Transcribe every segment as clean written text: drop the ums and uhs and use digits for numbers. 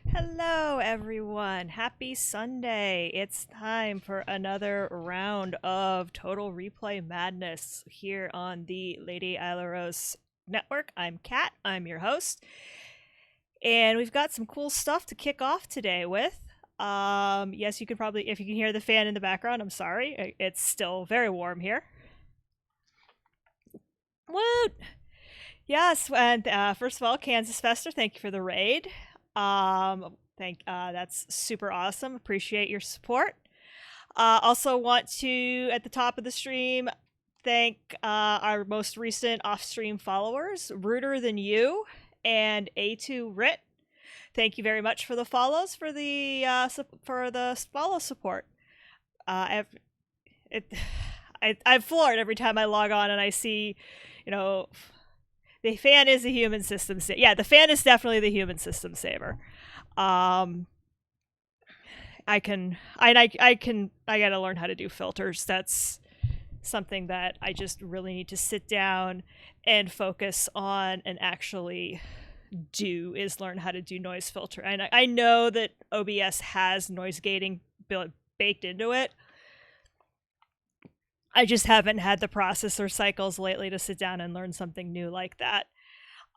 Hello, everyone. Happy Sunday. It's time for another round of Total Replay Madness here on the Lady Aileros Network. I'm Kat. I'm your host. And we've got some cool stuff to kick off today with. Yes, you can probably, if you can hear the fan in the background, I'm sorry. It's still very warm here. Woot! Yes, and first of all, Kansas Fester, thank you for the raid. That's super awesome. Appreciate your support. Also want to, at the top of the stream, thank our most recent off-stream followers, Ruder Than You and A2 Rit. Thank you very much for the follows, for the follow support. I'm floored every time I log on and I see, the fan is a human system saver. Yeah, the fan is definitely the human system saver. I gotta learn how to do filters. That's something that I just really need to sit down and focus on and actually do, is learn how to do noise filter. And I know that OBS has noise gating baked into it. I just haven't had the processor cycles lately to sit down and learn something new like that.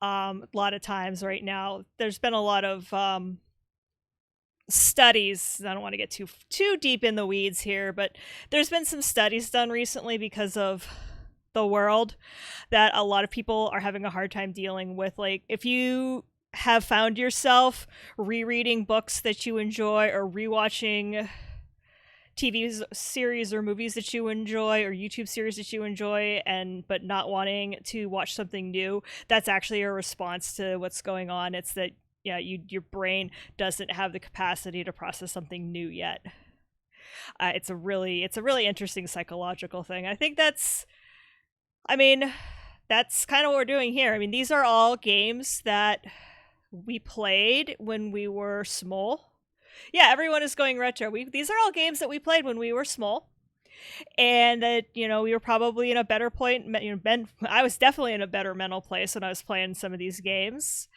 A lot of times right now, there's been a lot of studies. I don't want to get too deep in the weeds here, but there's been some studies done recently because of the world that a lot of people are having a hard time dealing with. Like, if you have found yourself rereading books that you enjoy or rewatching TV series or movies that you enjoy or YouTube series that you enjoy but not wanting to watch something new, that's actually a response to what's going on. It's that your brain doesn't have the capacity to process something new yet. It's a really interesting psychological thing. I think that's kind of what we're doing here. I mean, these are all games that we played when we were small. Yeah, everyone is going retro. These are all games that we played when we were small, and that we were probably in a better point. I was definitely in a better mental place when I was playing some of these games,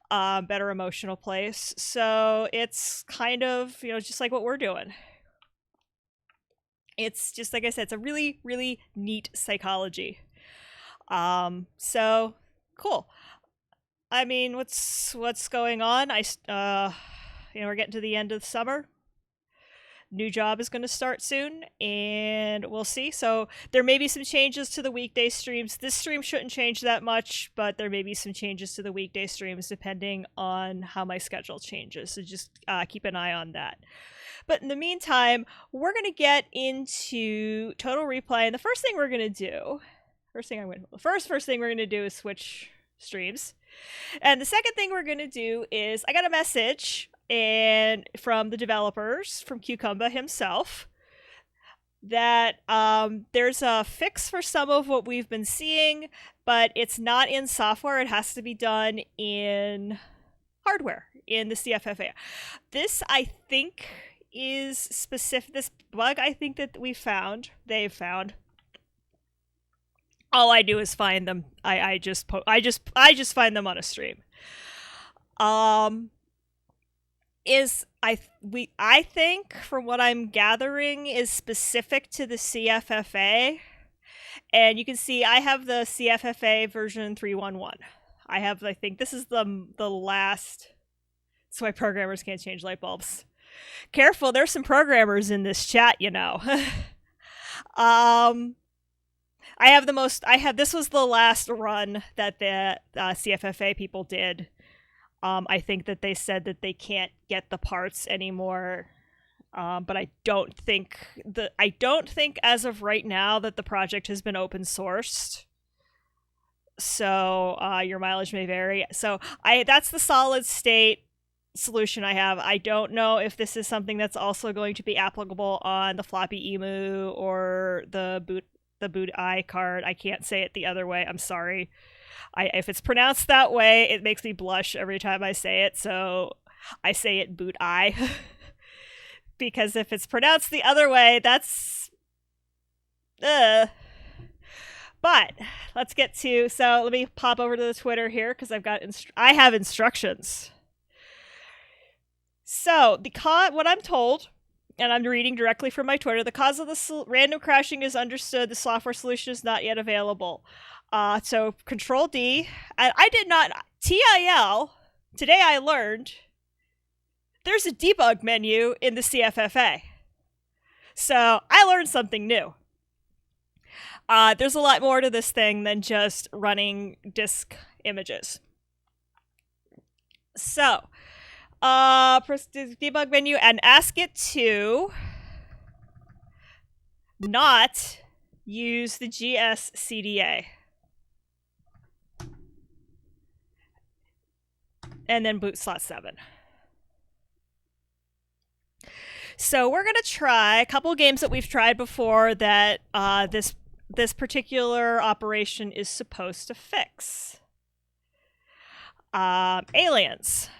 better emotional place. So it's kind of just like what we're doing. It's just like I said, it's a really, really neat psychology. So cool. I mean, what's going on? We're getting to the end of the summer. New job is going to start soon, and we'll see. So there may be some changes to the weekday streams. This stream shouldn't change that much, but there may be some changes to the weekday streams depending on how my schedule changes. So just keep an eye on that. But in the meantime, we're going to get into Total Replay, and the first thing we're going to do, first thing we're going to do is switch streams. And the second thing we're going to do is, I got a message from the developers, from Cucumba himself, that there's a fix for some of what we've been seeing, but it's not in software. It has to be done in hardware, in the CFFA. This, I think, is specific. This bug, I think, that they've found. All I do is find them. I just find them on a stream. I think, from what I'm gathering, is specific to the CFFA. And you can see I have the CFFA version 3.1.1. I think this is the last. That's why programmers can't change light bulbs. Careful, there's some programmers in this chat, this was the last run that the CFFA people did. I think that they said that they can't get the parts anymore, but I don't think as of right now that the project has been open sourced. So your mileage may vary. So that's the solid state solution I have. I don't know if this is something that's also going to be applicable on the floppy emu or the boot eye card. I can't say it the other way. I'm sorry. If it's pronounced that way, it makes me blush every time I say it, so I say it boot eye. Because if it's pronounced the other way, that's... But let's get to... So let me pop over to the Twitter here, because I have instructions. So what I'm told, and I'm reading directly from my Twitter, the cause of the random crashing is understood. The software solution is not yet available. So Control D, and I did not TIL. Today I learned there's a debug menu in the CFFA. So I learned something new. There's a lot more to this thing than just running disk images. So, press the debug menu and ask it to not use the GSCDA. And then boot slot 7. So we're going to try a couple games that we've tried before that this particular operation is supposed to fix. Aliens.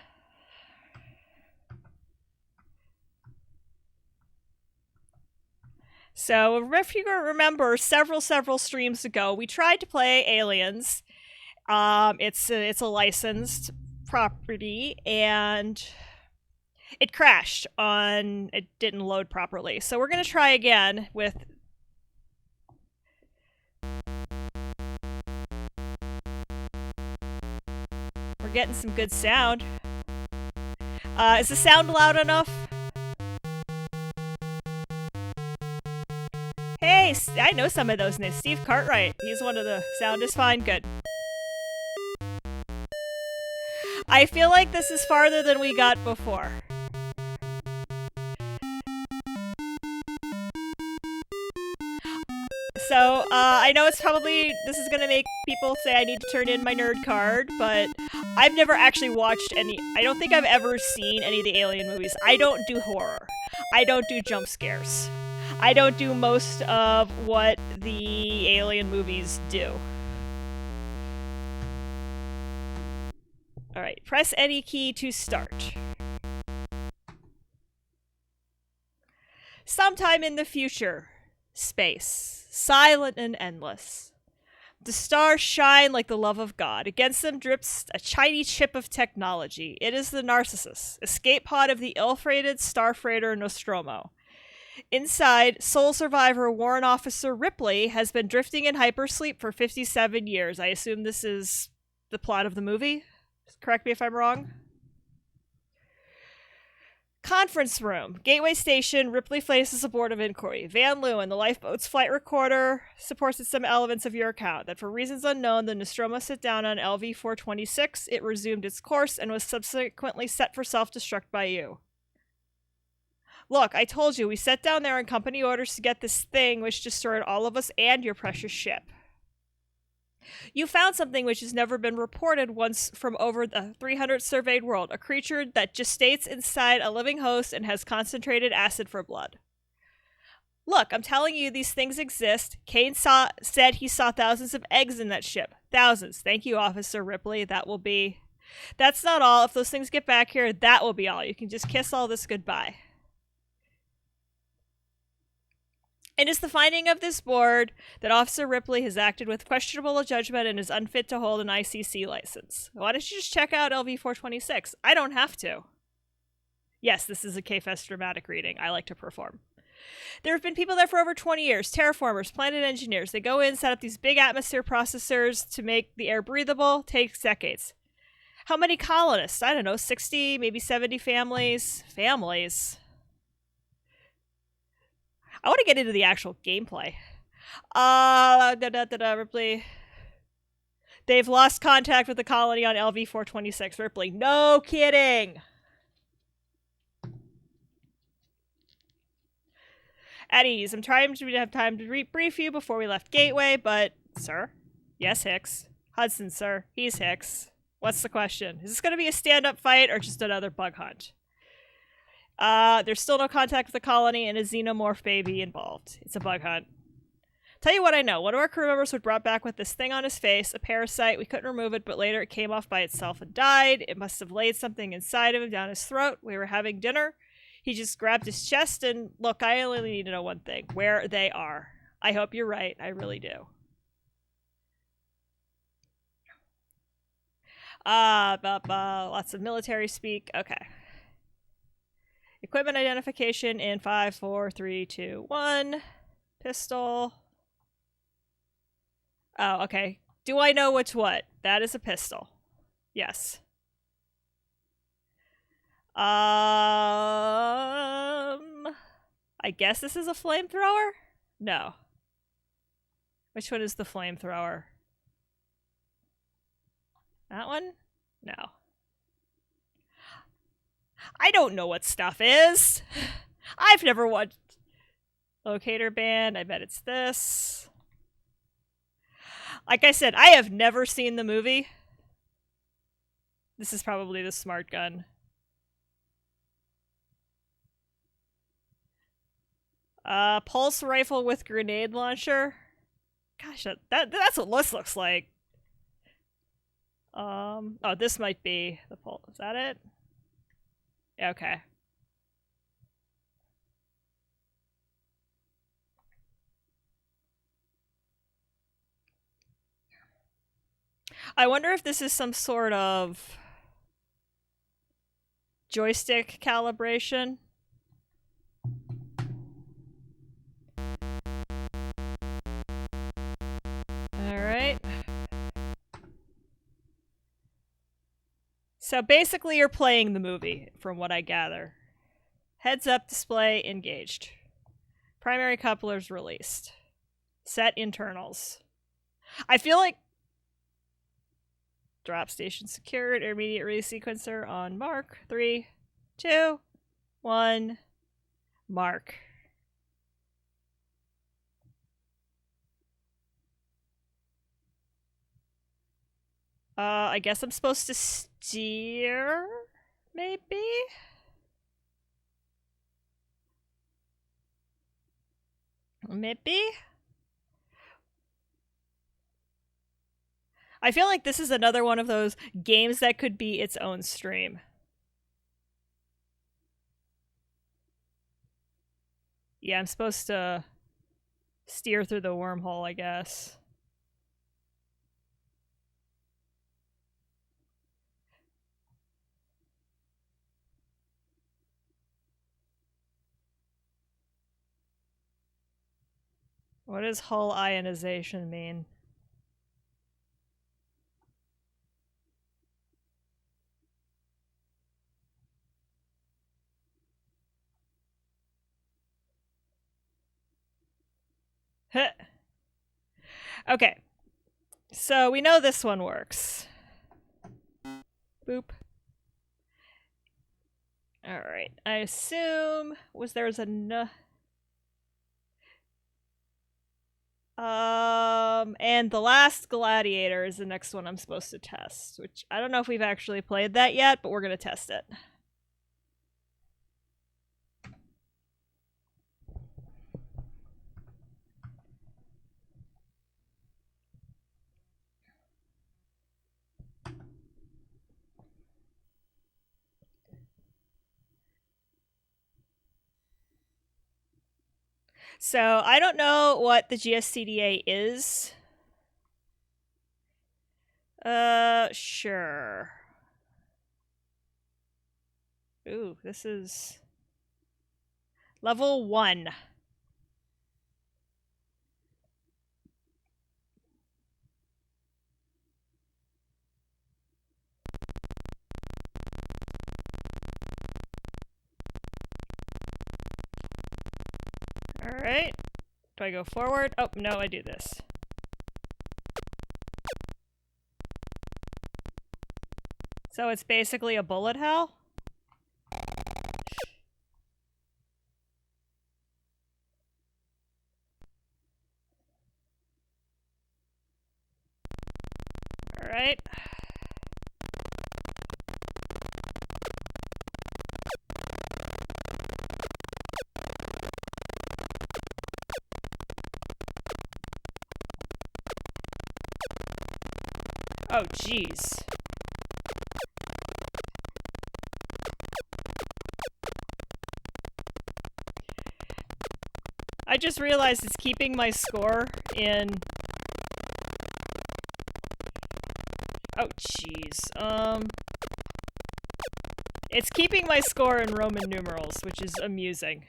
So if you remember, several streams ago, we tried to play Aliens. It's a licensed property, and it crashed it didn't load properly. So we're going to try again with... We're getting some good sound. Is the sound loud enough? Hey, I know some of those names. Steve Cartwright. He's one of the... Sound is fine. Good. I feel like this is farther than we got before. So, I know it's probably... This is gonna make people say I need to turn in my nerd card, but I've never actually watched any... I don't think I've ever seen any of the Alien movies. I don't do horror. I don't do jump scares. I don't do most of what the Alien movies do. Alright, press any key to start. Sometime in the future, space, silent and endless. The stars shine like the love of God. Against them drips a tiny chip of technology. It is the Narcissus, escape pod of the ill-fated star freighter Nostromo. Inside, sole survivor Warrant Officer Ripley has been drifting in hypersleep for 57 years. I assume this is the plot of the movie? Correct me if I'm wrong. Conference room. Gateway station. Ripley faces a board of inquiry. Van Leeuwen, the lifeboat's flight recorder, supports some elements of your account. That for reasons unknown, the Nostromo sit down on LV-426. It resumed its course and was subsequently set for self-destruct by you. Look, I told you, we sat down there on company orders to get this thing which destroyed all of us and your precious ship. You found something which has never been reported once from over the 300 surveyed world, a creature that gestates inside a living host and has concentrated acid for blood. Look, I'm telling you, these things exist. Kane said he saw thousands of eggs in that ship. Thousands. Thank you, Officer Ripley. That's not all. If those things get back here, that will be all. You can just kiss all this goodbye. It is the finding of this board that Officer Ripley has acted with questionable judgment and is unfit to hold an ICC license. Why don't you just check out LV-426? I don't have to. Yes, this is a K-Fest dramatic reading. I like to perform. There have been people there for over 20 years. Terraformers, planet engineers. They go in, set up these big atmosphere processors to make the air breathable. Takes decades. How many colonists? I don't know, 60, maybe 70 families. Families. I want to get into the actual gameplay. Ripley. They've lost contact with the colony on LV-426. Ripley. No kidding! At ease. I'm trying to have time to brief you before we left Gateway, but... Sir? Yes, Hicks. Hudson, sir. He's Hicks. What's the question? Is this going to be a stand-up fight or just another bug hunt? There's still no contact with the colony and a xenomorph baby involved. It's a bug hunt. Tell you what I know. One of our crew members was brought back with this thing on his face, a parasite. We couldn't remove it, but later it came off by itself and died. It must have laid something inside of him down his throat. We were having dinner. He just grabbed his chest and, look, I only need to know one thing. Where they are. I hope you're right. I really do. Lots of military speak. Okay. Equipment identification in 5, 4, 3, 2, 1. Pistol. Oh, okay. Do I know which what? That is a pistol. Yes. I guess this is a flamethrower? No. Which one is the flamethrower? That one? No. I don't know what stuff is. I've never watched Locator Band. I bet it's this. Like I said, I have never seen the movie. This is probably the smart gun. Pulse rifle with grenade launcher. Gosh, that's what this looks like. Oh, this might be the pulse. Is that it? Yeah, okay. I wonder if this is some sort of joystick calibration. Alright. So basically you're playing the movie, from what I gather. Heads up display engaged. Primary couplers released. Set internals. I feel like drop station secured. Intermediate release sequencer on mark. 3, 2, 1. Mark. I guess I'm supposed to steer? Maybe? Maybe? I feel like this is another one of those games that could be its own stream. Yeah, I'm supposed to steer through the wormhole, I guess. What does hull ionization mean? Okay. So we know this one works. Boop. Alright. I assume there's a and the last gladiator is the next one I'm supposed to test, which I don't know if we've actually played that yet, but we're gonna test it. So I don't know what the GSCDA is. Sure. Ooh, this is level 1. Alright. Do I go forward? Oh, no, I do this. So it's basically a bullet hell? Alright. Oh, jeez. I just realized it's keeping my score in... Oh, jeez. It's keeping my score in Roman numerals, which is amusing.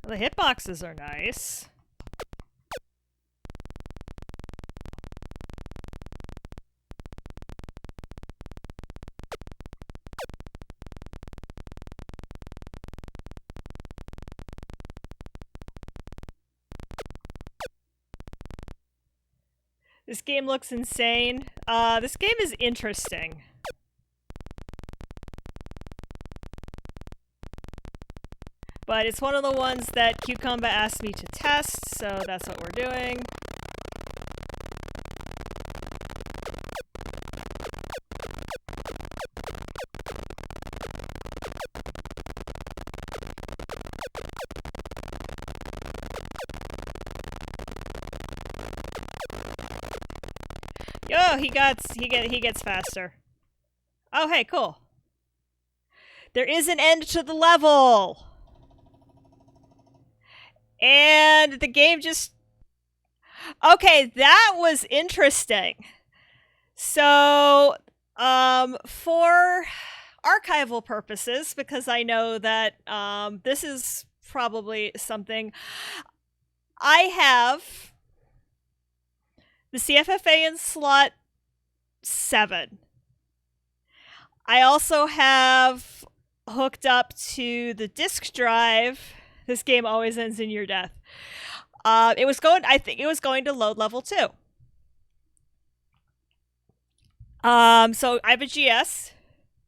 The hitboxes are nice. This game looks insane. This game is interesting. But it's one of the ones that Cucumba asked me to test, so that's what we're doing. Yo, he gets faster. Oh, hey, cool. There is an end to the level. And the game just... Okay, that was interesting. So, for archival purposes, because I know that this is probably something... I have the CFFA in slot 7. I also have hooked up to the disk drive. This game always ends in your death. I think it was going to load level 2. So I have a GS.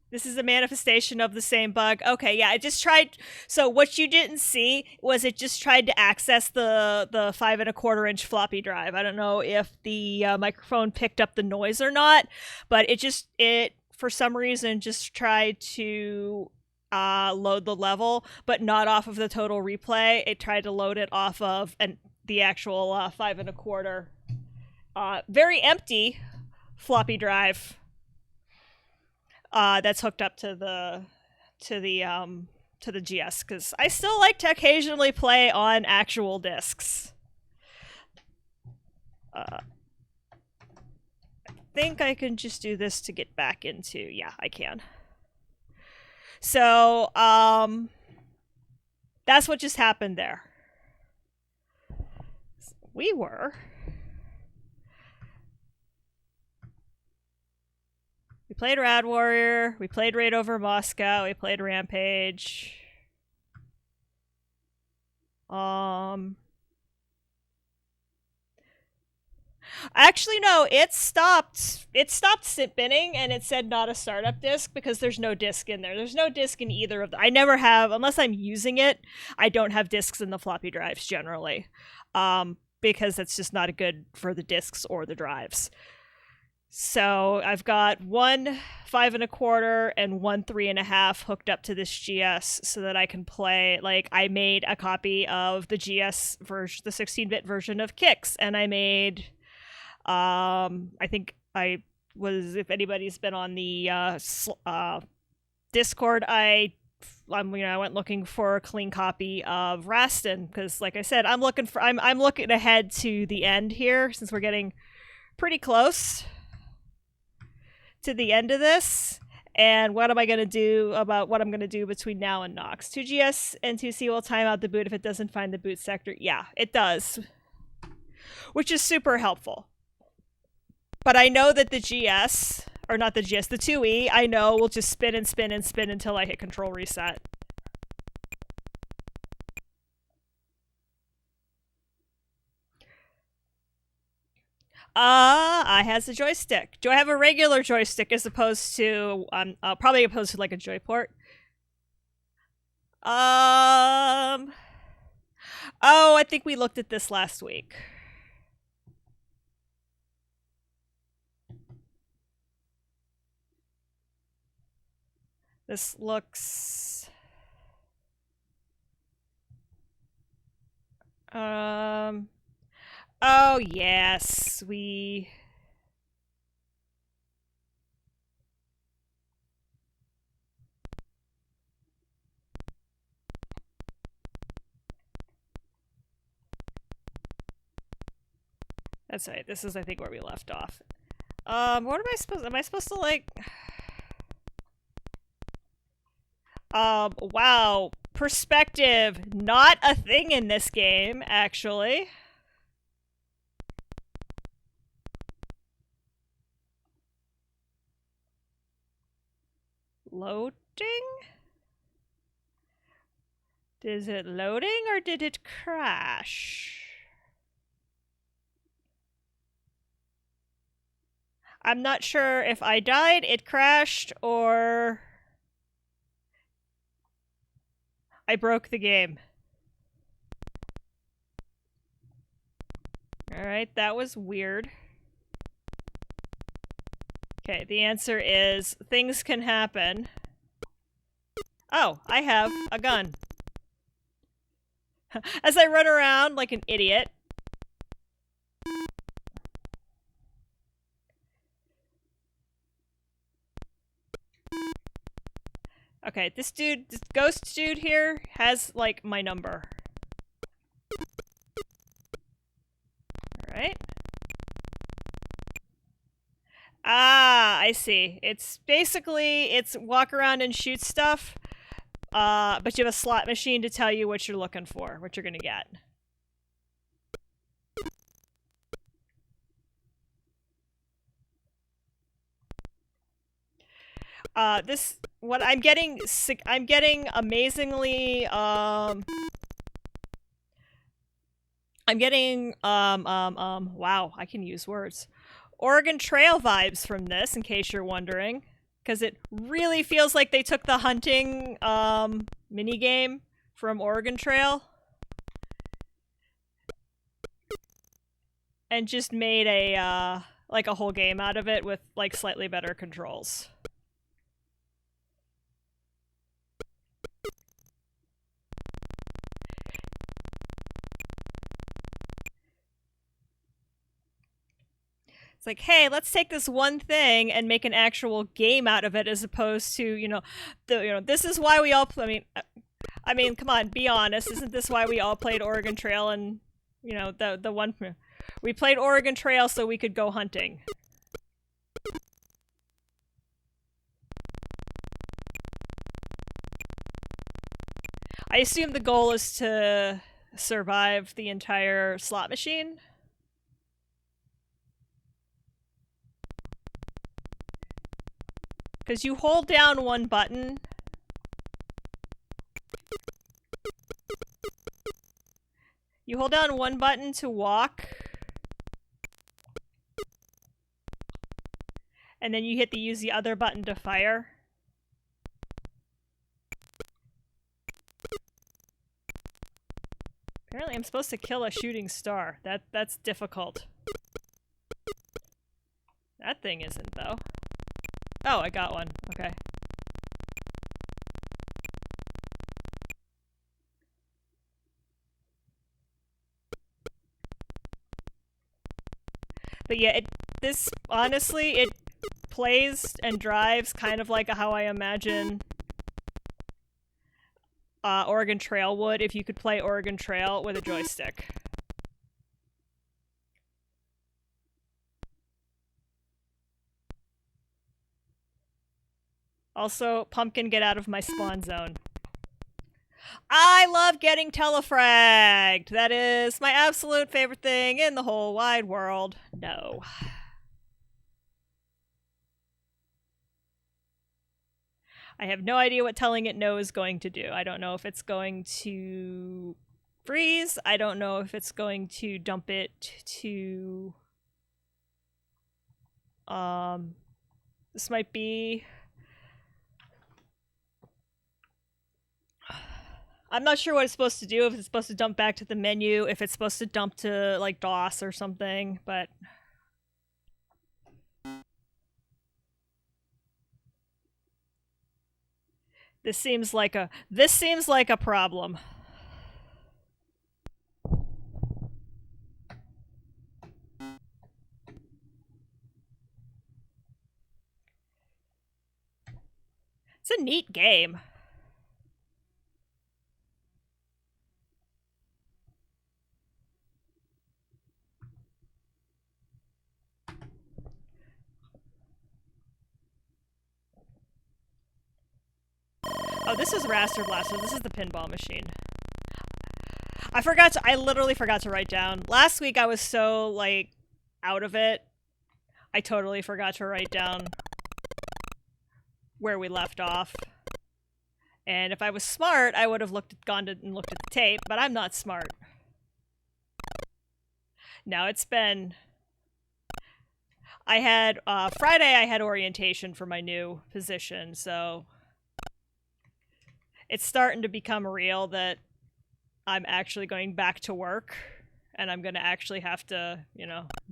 This is a manifestation of the same bug. Okay, yeah, I just tried. So what you didn't see was it just tried to access the 5.25-inch floppy drive. I don't know if the microphone picked up the noise or not, but it for some reason just tried to load the level, but not off of the total replay. It tried to load it off of the actual 5.25, very empty floppy drive. That's hooked up to the GS, because I still like to occasionally play on actual discs. I think I can just do this to get back into... Yeah, I can. So, that's what just happened there. We played Rad Warrior, we played Raid Over Moscow, we played Rampage. Actually, no, it stopped spinning, and it said not a startup disk because there's no disk in there. There's no disk in either of them. I never have, unless I'm using it, I don't have disks in the floppy drives generally. Because that's just not good for the disks or the drives. So I've got one 5.25 and one 3.5 hooked up to this GS so that I can play. Like, I made a copy of the GS version, the 16-bit version of Kicks, and I made, I think I was, if anybody's been on the Discord, I went looking for a clean copy of Rastin because, like I said, I'm looking ahead to the end here since we're getting pretty close to the end of this. And what am I going to do about what I'm going to do between now and Nox? 2GS and 2C will time out the boot if it doesn't find the boot sector. Yeah, it does, which is super helpful. But I know that the GS, or not the GS, the 2E, I know will just spin and spin and spin until I hit control reset. I has a joystick. Do I have a regular joystick as opposed to, probably opposed to like a Joyport? Oh, I think we looked at this last week. This looks... Oh, yes, we... That's right. This is, I think, where we left off. What am I supposed to, like... Wow. Perspective. Not a thing in this game, actually. Loading? Is it loading or did it crash? I'm not sure if I died, it crashed, or I broke the game. Alright, that was weird. Okay, the answer is things can happen. Oh, I have a gun. As I run around like an idiot. Okay, this ghost dude here has, like, my number. Alright. Ah, I see. It's basically, it's walk around and shoot stuff, but you have a slot machine to tell you what you're looking for, what you're gonna get. What I'm getting amazingly, wow, I can use words. Oregon Trail vibes from this, in case you're wondering. Because it really feels like they took the hunting, minigame from Oregon Trail and just made a, like a whole game out of it with, like, slightly better controls. It's like, hey, let's take this one thing and make an actual game out of it, as opposed to, this is why we all. I mean, come on, be honest. Isn't this why we all played Oregon Trail? And the one we played Oregon Trail so we could go hunting. I assume the goal is to survive the entire slot machine. Because you hold down one button. You hold down one button to walk. And then you use the other button to fire. Apparently I'm supposed to kill a shooting star. That's difficult. That thing isn't, though. Oh, I got one. Okay. But yeah, this honestly, it plays and drives kind of like how I imagine Oregon Trail would if you could play Oregon Trail with a joystick. Also, Pumpkin, get out of my spawn zone. I love getting telefragged! That is my absolute favorite thing in the whole wide world. No. I have no idea what telling it no is going to do. I don't know if it's going to freeze. I don't know if it's going to dump it to... This might be... I'm not sure what it's supposed to do, if it's supposed to dump back to the menu, if it's supposed to dump to, like, DOS or something, but... This seems like a problem. It's a neat game. Oh, this is Raster Blaster. This is the pinball machine. I literally forgot to write down. Last week I was so, like, out of it. I totally forgot to write down where we left off. And if I was smart, I would have gone and looked at the tape, but I'm not smart. Now it's been... Friday I had orientation for my new position, so it's starting to become real that I'm actually going back to work and I'm going to actually have to,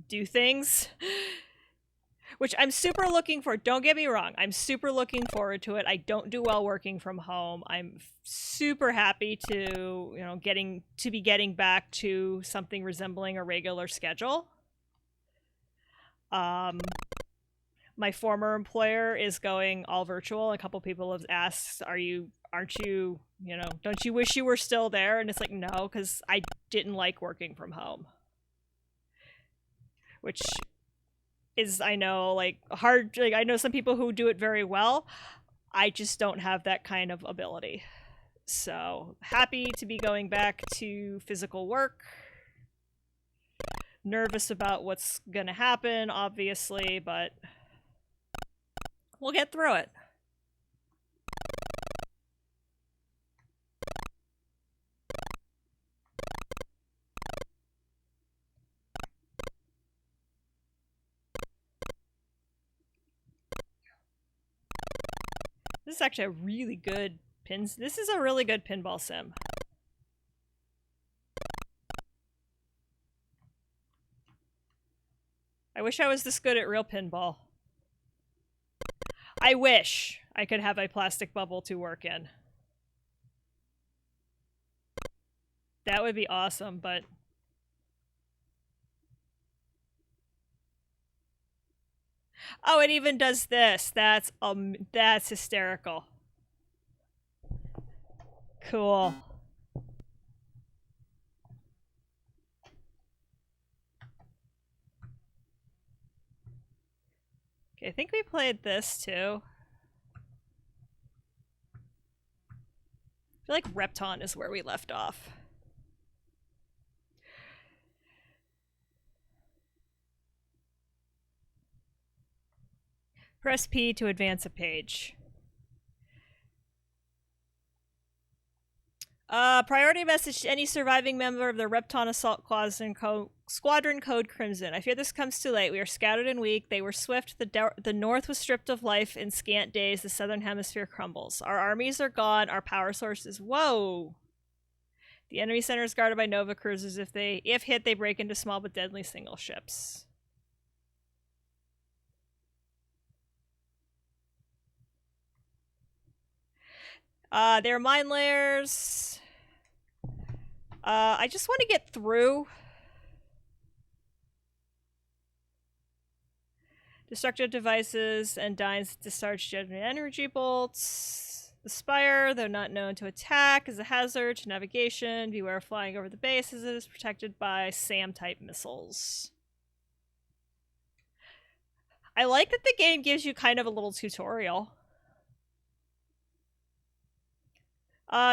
do things. Which I'm super looking for. Don't get me wrong. I'm super looking forward to it. I don't do well working from home. I'm super happy to, be getting back to something resembling a regular schedule. My former employer is going all virtual. A couple people have asked, don't you wish you were still there? And it's like, no, because I didn't like working from home. Which is, I know, like, hard. Like, I know some people who do it very well. I just don't have that kind of ability. So, happy to be going back to physical work. Nervous about what's gonna happen, obviously, but we'll get through it. This is actually a really good This is a really good pinball sim. I wish I was this good at real pinball. I wish I could have a plastic bubble to work in. That would be awesome, but... Oh, it even does this. That's hysterical. Cool. Okay, I think we played this too. I feel like Repton is where we left off. Press P to advance a page. Priority message to any surviving member of the Repton Assault Squadron Code Crimson. I fear this comes too late. We are scattered and weak. They were swift. The North was stripped of life in scant days. The Southern Hemisphere crumbles. Our armies are gone. Our power sources... Whoa! The enemy center is guarded by Nova cruisers. If hit, they break into small but deadly single ships. They're mine layers. I just want to get through. Destructive devices and Dynes discharge general energy bolts. The Spire, though not known to attack, is a hazard to navigation. Beware of flying over the base as it is protected by SAM-type missiles. I like that the game gives you kind of a little tutorial.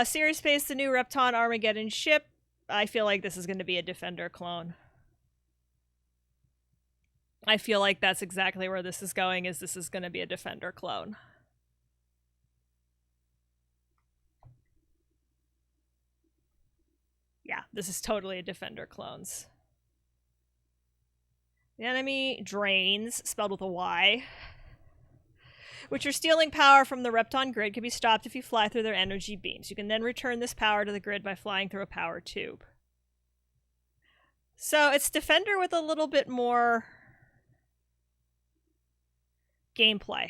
Series Space, the new Repton Armageddon ship. I feel like this is going to be a Defender clone. I feel like that's exactly where this is going, is this is going to be a Defender clone. Yeah, this is totally a Defender clones. The enemy drains, spelled with a Y, which are stealing power from the Repton grid, can be stopped if you fly through their energy beams. You can then return this power to the grid by flying through a power tube. So it's Defender with a little bit more gameplay.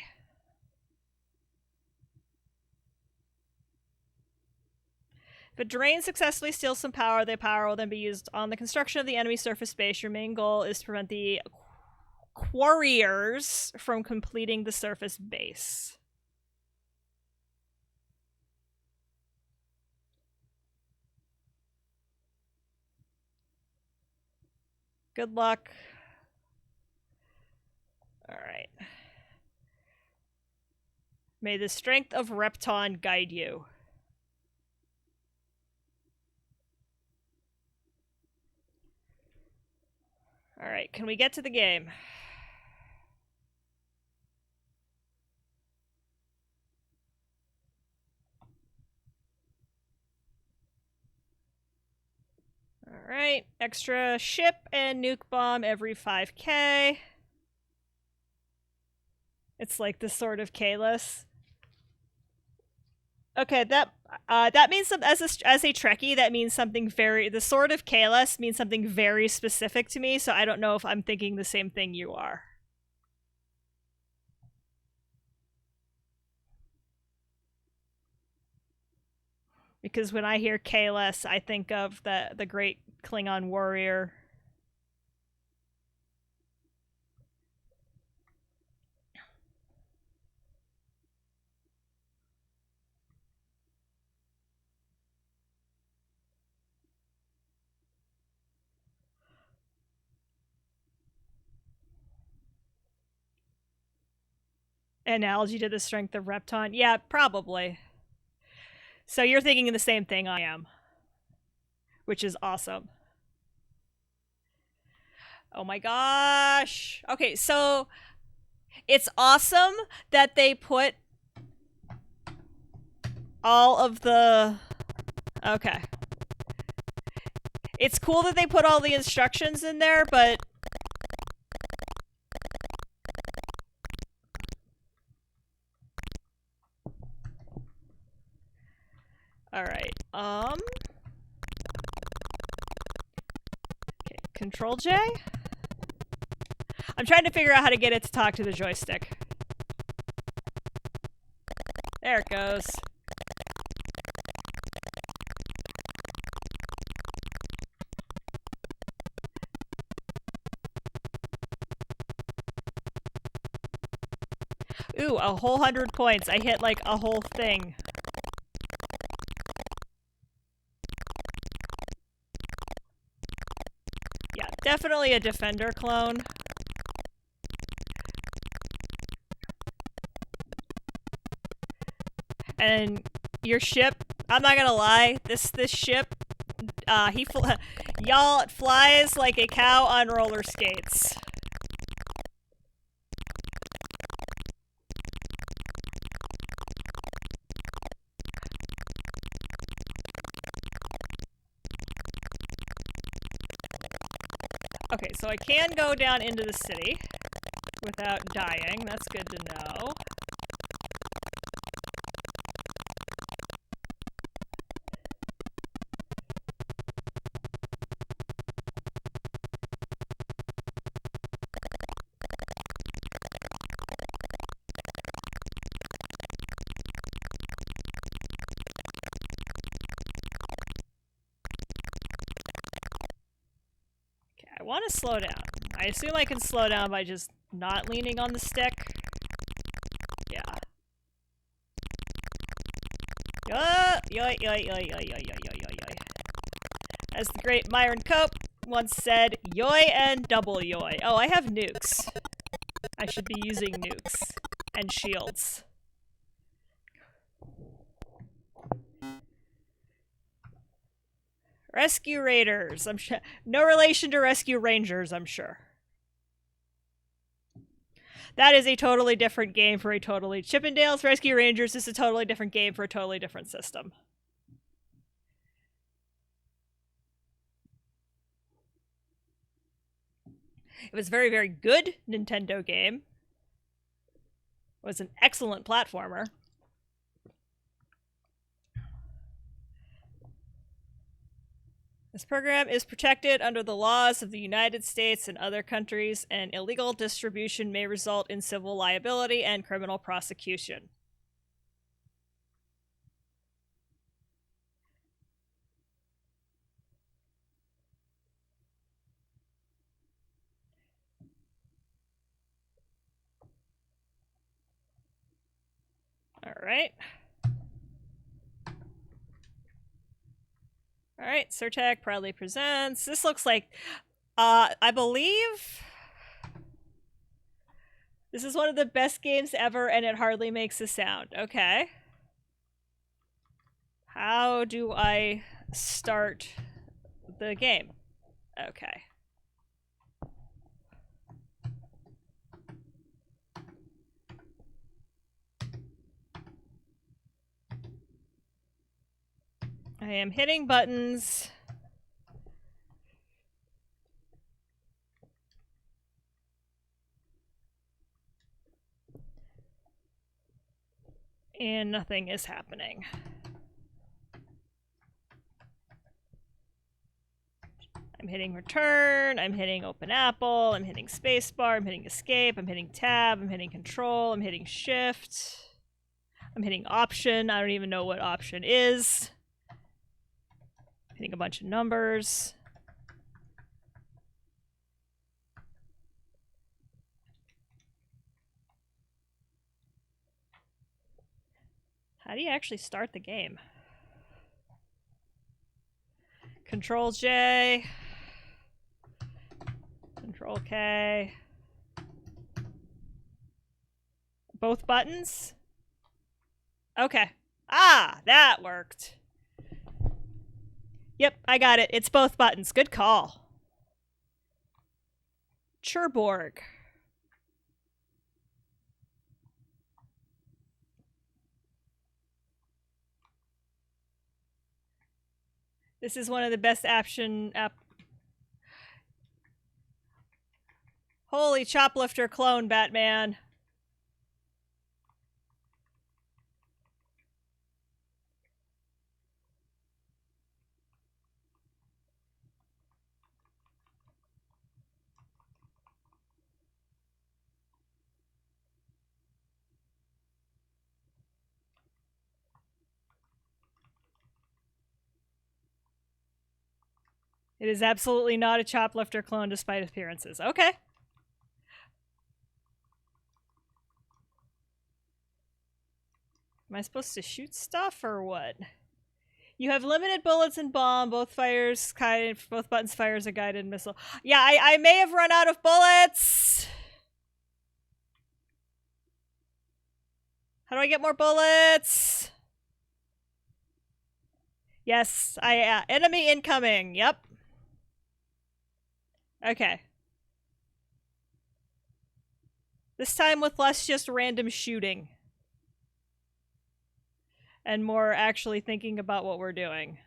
If a drain successfully steals some power, the power will then be used on the construction of the enemy surface base. Your main goal is to prevent the Quarriers from completing the surface base. Good luck. All right. May the strength of Repton guide you. Alright, can we get to the game? Alright, extra ship and nuke bomb every 5k. It's like the Sword of Kalis. Okay, that means as a Trekkie, that means something very. The Sword of Kalis means something very specific to me, so I don't know if I'm thinking the same thing you are. Because when I hear Kalis, I think of the great Klingon warrior. Analogy to the strength of Repton? Yeah, probably. So you're thinking the same thing I am. Which is awesome. Oh my gosh. Okay, so it's awesome that they put all of the... Okay. It's cool that they put all the instructions in there, but... Alright, okay, Control J? I'm trying to figure out how to get it to talk to the joystick. There it goes. Ooh, a whole 100 points. I hit like a whole thing. Yeah, definitely a Defender clone. And your ship, I'm not gonna lie, this ship, y'all, it flies like a cow on roller skates. Okay, so I can go down into the city without dying. That's good to know. I want to slow down. I assume I can slow down by just not leaning on the stick. Yeah. Yoy, yoy, yoy, yoy, yoy, yoy, yoy, yoy, yoy. As the great Myron Cope once said, yoy and double yoy. Oh, I have nukes. I should be using nukes. And shields. Rescue Raiders. I'm sure. No relation to Rescue Rangers, I'm sure. That is a totally different game for a totally... Chippendales Rescue Rangers is a totally different game for a totally different system. It was a very, very good Nintendo game. It was an excellent platformer. This program is protected under the laws of the United States and other countries, and illegal distribution may result in civil liability and criminal prosecution. All right. All right, Surtec proudly presents. This looks like, I believe This is one of the best games ever, and it hardly makes a sound. Okay. How do I start the game? Okay. I am hitting buttons. And nothing is happening. I'm hitting return, I'm hitting open apple, I'm hitting spacebar, I'm hitting escape, I'm hitting tab, I'm hitting control, I'm hitting shift, I'm hitting option, I don't even know what option is. I'm hitting a bunch of numbers. How do you actually start the game? Control J. Control K. Both buttons? Okay. Ah, that worked. Yep, I got it. It's both buttons. Good call. Cherborg. This is one of the best Holy Choplifter clone, Batman. It is absolutely not a Choplifter clone despite appearances. Okay. Am I supposed to shoot stuff or what? You have limited bullets and bomb. Both buttons fires a guided missile. Yeah, I may have run out of bullets. How do I get more bullets? Yes, enemy incoming. Yep. Okay. This time with less just random shooting. And more actually thinking about what we're doing.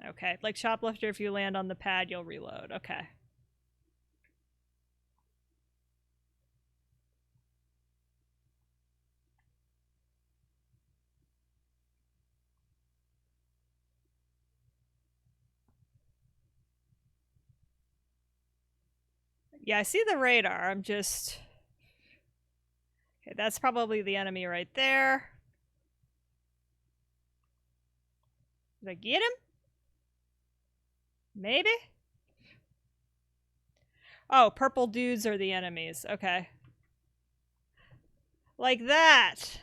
Okay, like Shoplifter, if you land on the pad, you'll reload. Okay. Yeah, I see the radar. I'm just... Okay, that's probably the enemy right there. Did I get him? Maybe? Oh, purple dudes are the enemies. Okay. Like that.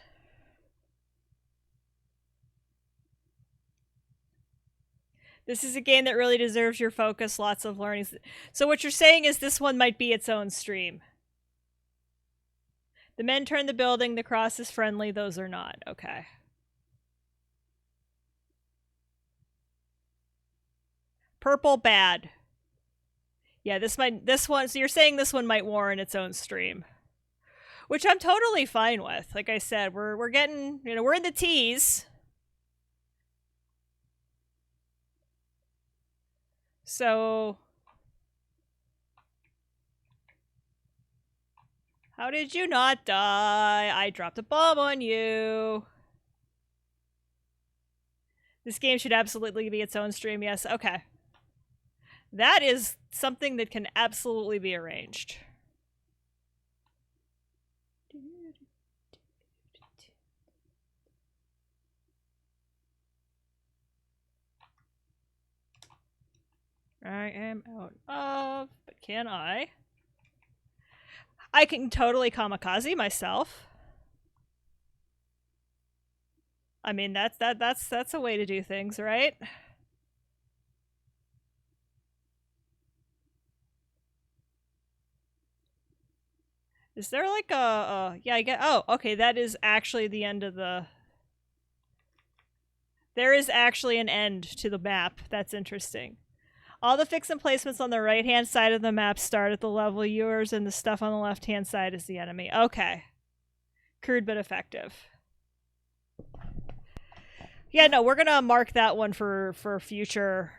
This is a game that really deserves your focus, lots of learnings. So what you're saying is this one might be its own stream. The men turn the building, the cross is friendly, those are not. Okay. Purple bad. Yeah, this one, so you're saying this one might warrant its own stream. Which I'm totally fine with. Like I said, we're getting, we're in the teas. So how did you not die? I dropped a bomb on you. This game should absolutely be its own stream. Yes, okay. That is something that can absolutely be arranged. I am out of, but can I? I can totally kamikaze myself. I mean, that's a way to do things, right? Is there like yeah, I get. Oh, okay, that is actually the end of the. There is actually an end to the map. That's interesting. All the fix and placements on the right hand side of the map start at the level yours, and the stuff on the left hand side is the enemy. Okay. Crude but effective. Yeah, no, we're gonna mark that one for future.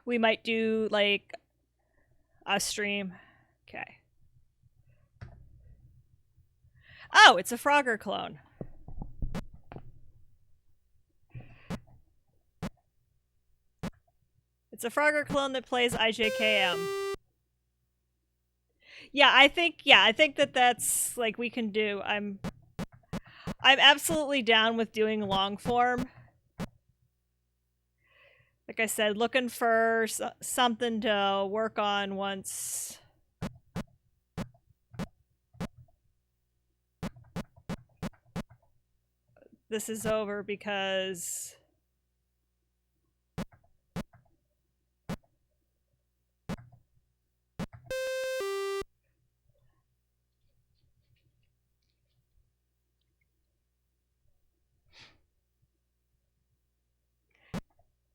We might do like a stream. Okay. Oh, it's a Frogger clone. It's a Frogger clone that plays IJKM. Yeah, I think that that's like we can do. I'm absolutely down with doing long form. Like I said, looking for something to work on once this is over, because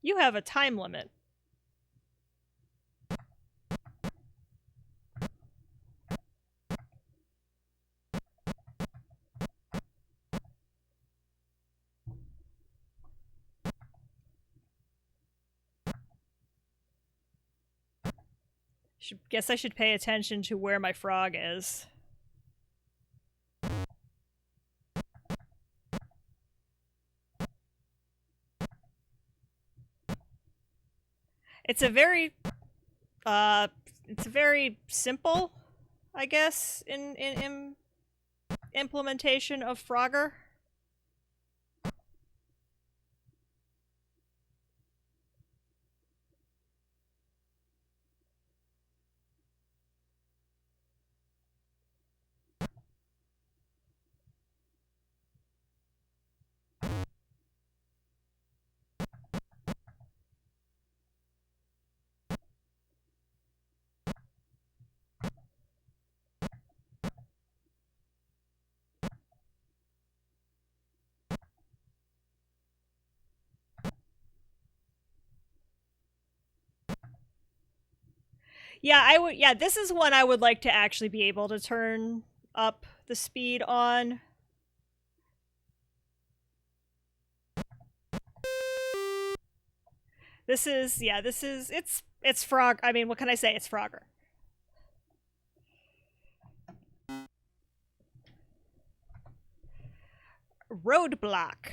you have a time limit. Guess I should pay attention to where my frog is. It's a very simple, I guess, in implementation of Frogger. Yeah, I would. Yeah, this is one I would like to actually be able to turn up the speed on. This is it's Frog. I mean, what can I say? It's Frogger. Roadblock.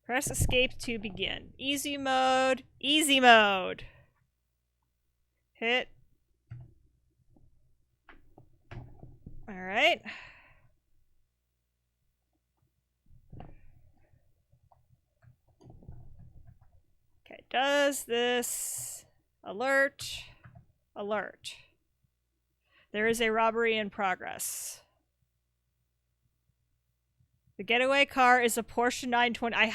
Press escape to begin. Easy mode. Easy mode. Hit. Alright. Okay, does this alert? Alert. There is a robbery in progress. The getaway car is a Porsche 920.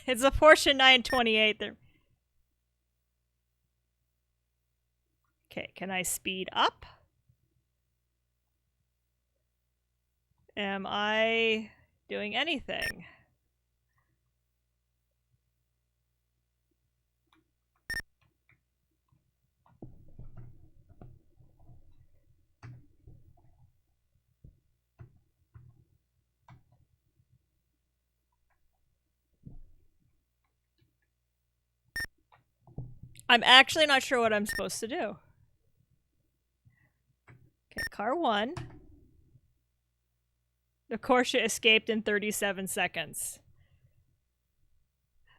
It's a Porsche 928. Okay, can I speed up? Am I doing anything? I'm actually not sure what I'm supposed to do. Okay, car 1. The Porsche escaped in 37 seconds.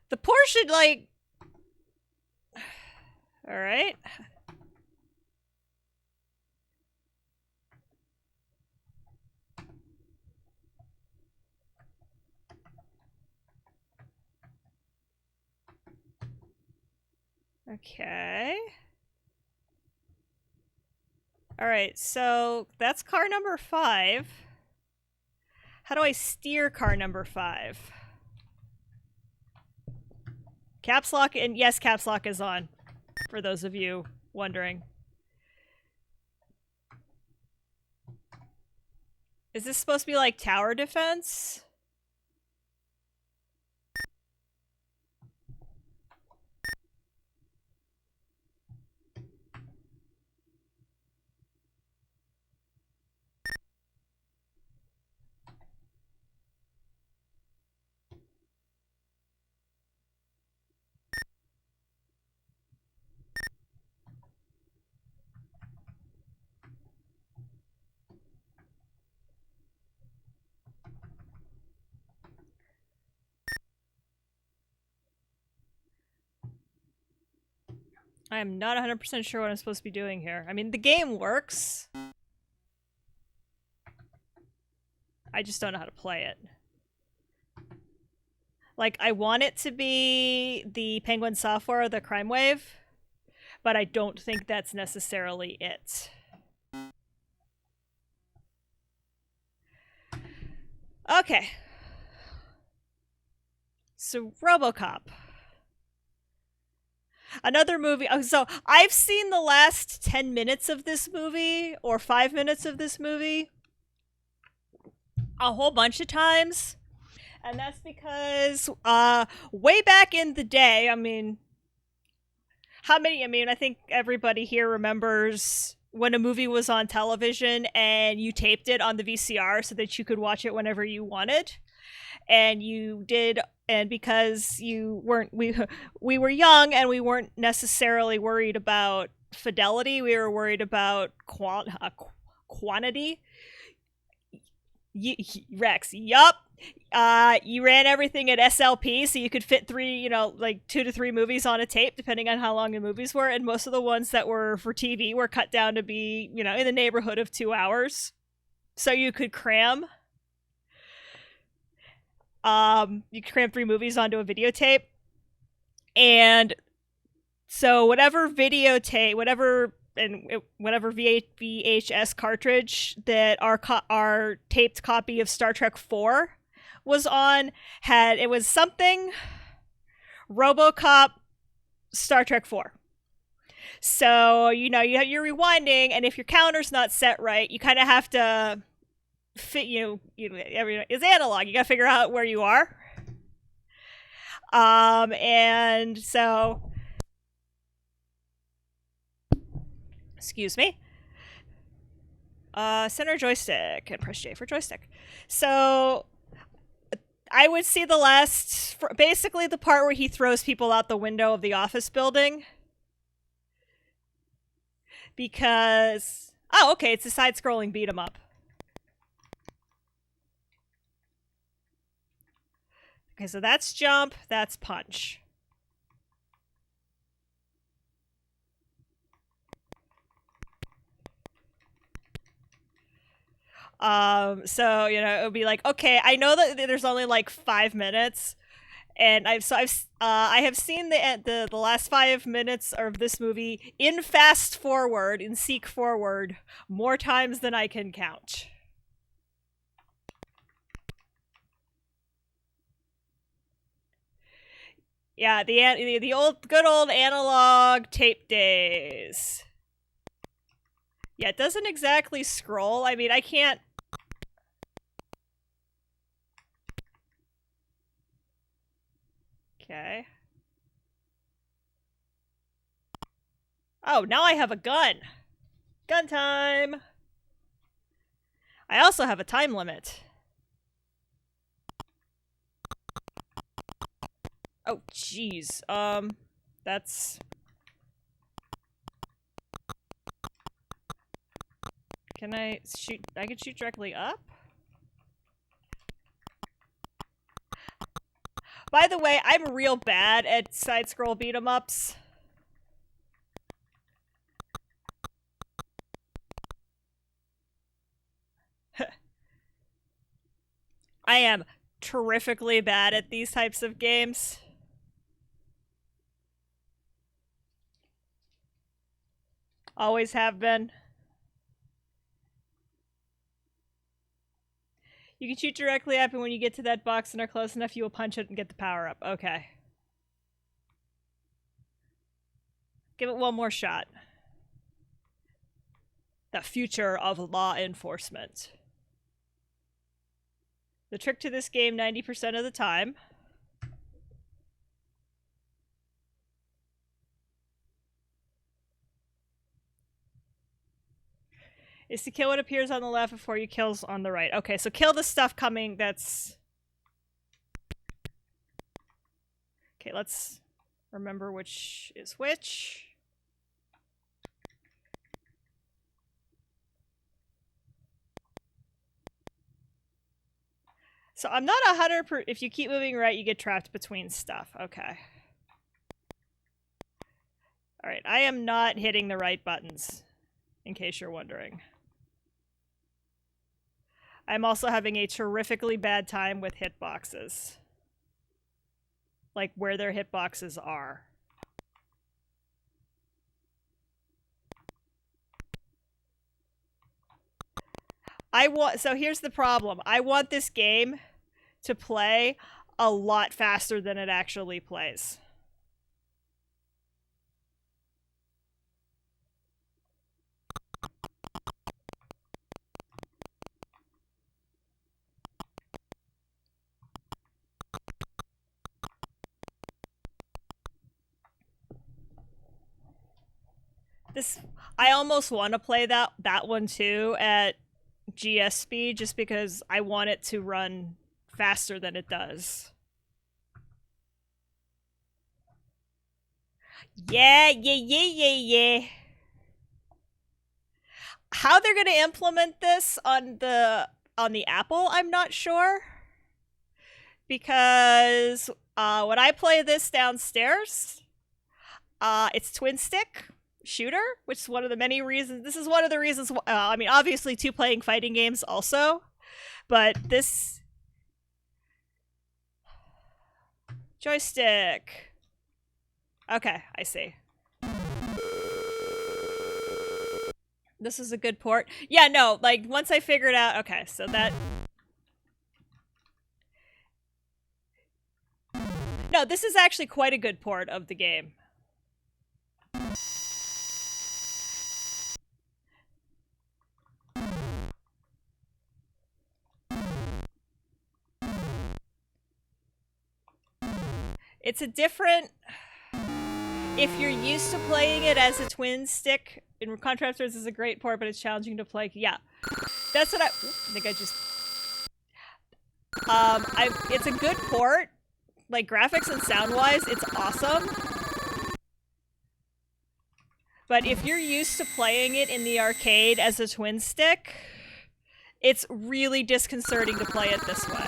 The Porsche, like... Alright. Okay. All right, so that's car number 5. How do I steer car number 5? Caps lock, and yes, caps lock is on, for those of you wondering. Is this supposed to be like tower defense? I am not 100% sure what I'm supposed to be doing here. I mean, the game works. I just don't know how to play it. Like, I want it to be the Penguin software, the Crime Wave, but I don't think that's necessarily it. Okay. So, RoboCop. Another movie. Oh, so, I've seen the last 10 minutes of this movie, or 5 minutes of this movie, a whole bunch of times. And that's because way back in the day, I mean, I think everybody here remembers when a movie was on television and you taped it on the VCR so that you could watch it whenever you wanted. And you did, and because we were young and we weren't necessarily worried about fidelity, we were worried about quantity. Rex, yup. You ran everything at SLP, so you could fit 2 to 3 movies on a tape, depending on how long the movies were. And most of the ones that were for TV were cut down to be, in the neighborhood of 2 hours, so you could cram. You could cram 3 movies onto a videotape, and so whatever VHS cartridge that our taped copy of Star Trek 4 was on it was something RoboCop Star Trek 4. So, you're rewinding, and if your counter's not set right, you kind of have to fit, it's analog. You got to figure out where you are. And so, excuse me. Center joystick and press J for joystick. So I would see basically the part where he throws people out the window of the office building. Because, okay, it's a side-scrolling beat-em-up. Okay, so that's jump, that's punch. So it would be like, okay, I know that there's only like 5 minutes, and I have seen the last 5 minutes of this movie in fast forward, in seek forward, more times than I can count. Yeah, the good old analog tape days. Yeah, it doesn't exactly scroll. I mean, I can't. Okay. Oh, now I have a gun. Gun time. I also have a time limit. Oh, jeez. That's... Can I shoot? I can shoot directly up? By the way, I'm real bad at side-scroll beat-em-ups. I am terrifically bad at these types of games. Always have been. You can shoot directly up, and when you get to that box and are close enough, you will punch it and get the power up. Okay. Give it one more shot. The future of law enforcement. The trick to this game 90% of the time is to kill what appears on the left before you kills on the right. Okay, so kill the stuff coming that's... Okay, let's remember which is which. So I'm not 100%. If you keep moving right, you get trapped between stuff. Okay. Alright, I am not hitting the right buttons, in case you're wondering. I'm also having a terrifically bad time with hitboxes. Like, where their hitboxes are. So here's the problem. I want this game to play a lot faster than it actually plays. I almost want to play that one too at GS speed just because I want it to run faster than it does. Yeah. How they're going to implement this on the Apple, I'm not sure. Because when I play this downstairs, it's twin stick shooter, which is one of the many reasons. This is one of the reasons. I mean, obviously, two playing fighting games also, but this joystick. Okay, I see. This is a good port. Yeah, no, like once I figured out. Okay, so that. No, this is actually quite a good port of the game. It's a different... If you're used to playing it as a twin stick, in Contractors is a great port, but it's challenging to play. Yeah, that's what I think. I just... it's a good port. Like, graphics and sound-wise, it's awesome. But if you're used to playing it in the arcade as a twin stick, it's really disconcerting to play it this way.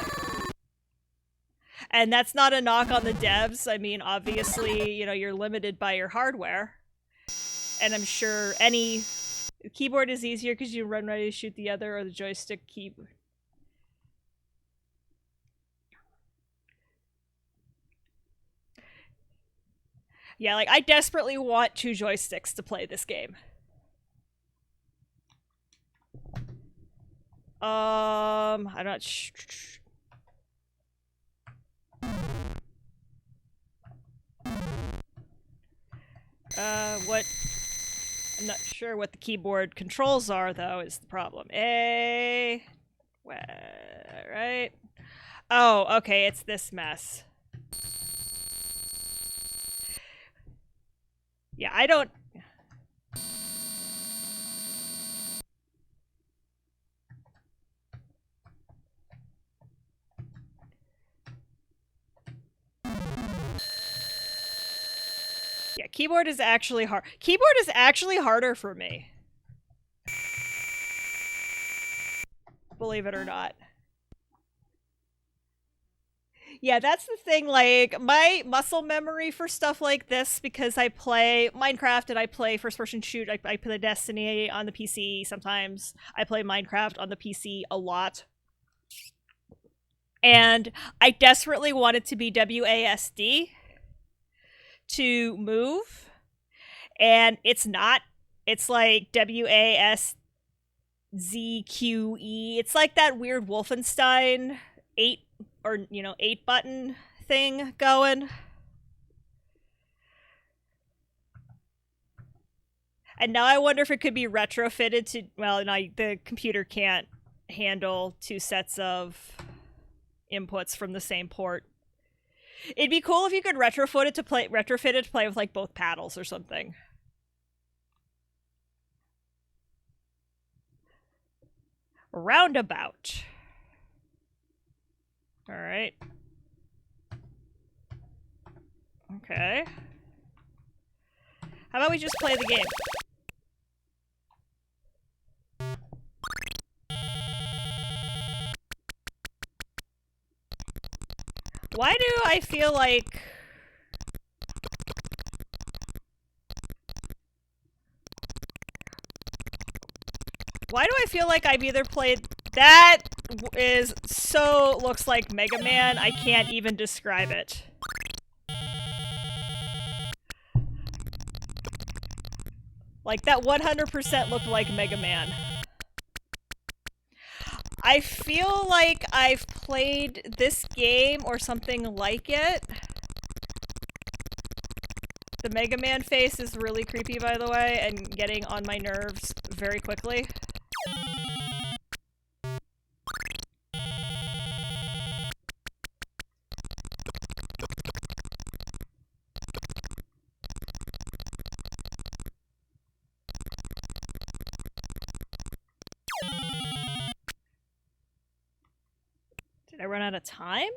And that's not a knock on the devs. I mean, obviously, you know, you're limited by your hardware. And I'm sure any keyboard is easier because you run ready to shoot the other, or the joystick keyboard. Yeah, like, I desperately want two joysticks to play this game. I'm not what... I'm not sure what the keyboard controls are, though, is the problem. Right? Oh, okay, it's this mess. Yeah, I don't... Yeah, keyboard is actually hard. Keyboard is actually harder for me. Believe it or not. Yeah, that's the thing, like, my muscle memory for stuff like this, because I play Minecraft and I play first-person shoot, I play Destiny on the PC sometimes. I play Minecraft on the PC a lot. And I desperately want it to be WASD to move, and it's not. It's like WASZQE. It's like that weird Wolfenstein 8 or 8 button thing going. And now I wonder if it could be retrofitted to, well, no, the computer can't handle two sets of inputs from the same port. It'd be cool if you could retrofit it to play with like both paddles or something. Roundabout. All right. Okay. How about we just play the game? Why do I feel like... Why do I feel like I've either played... That is so... looks like Mega Man, I can't even describe it. Like, that 100% looked like Mega Man. I feel like I've played this game or something like it. The Mega Man face is really creepy, by the way, and getting on my nerves very quickly. Did I run out of time?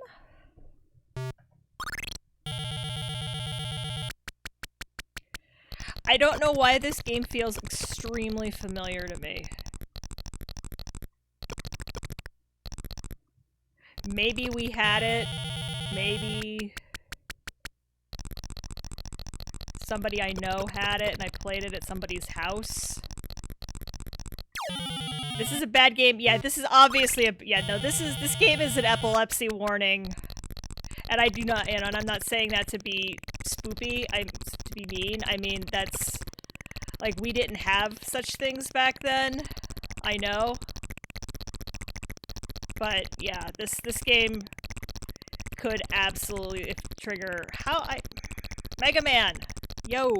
I don't know why this game feels extremely familiar to me. Maybe we had it. Maybe somebody I know had it and I played it at somebody's house. This is a bad game. Yeah, this is obviously a... Yeah, no, this game is an epilepsy warning. And I do not... And I'm not saying that to be spoopy. To be mean. I mean, that's... Like, we didn't have such things back then. I know. But, yeah, this game could absolutely trigger... How I... Mega Man! Yo!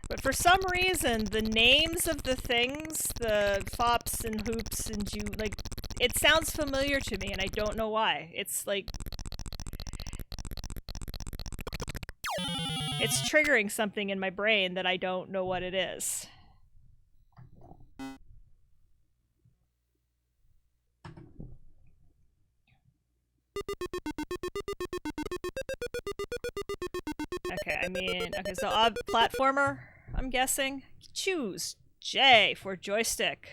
But for some reason, the names of the things, the fops and hoops and like, it sounds familiar to me, and I don't know why. It's like... It's triggering something in my brain that I don't know what it is. Okay, I mean... Okay, so platformer, I'm guessing. Choose J for joystick.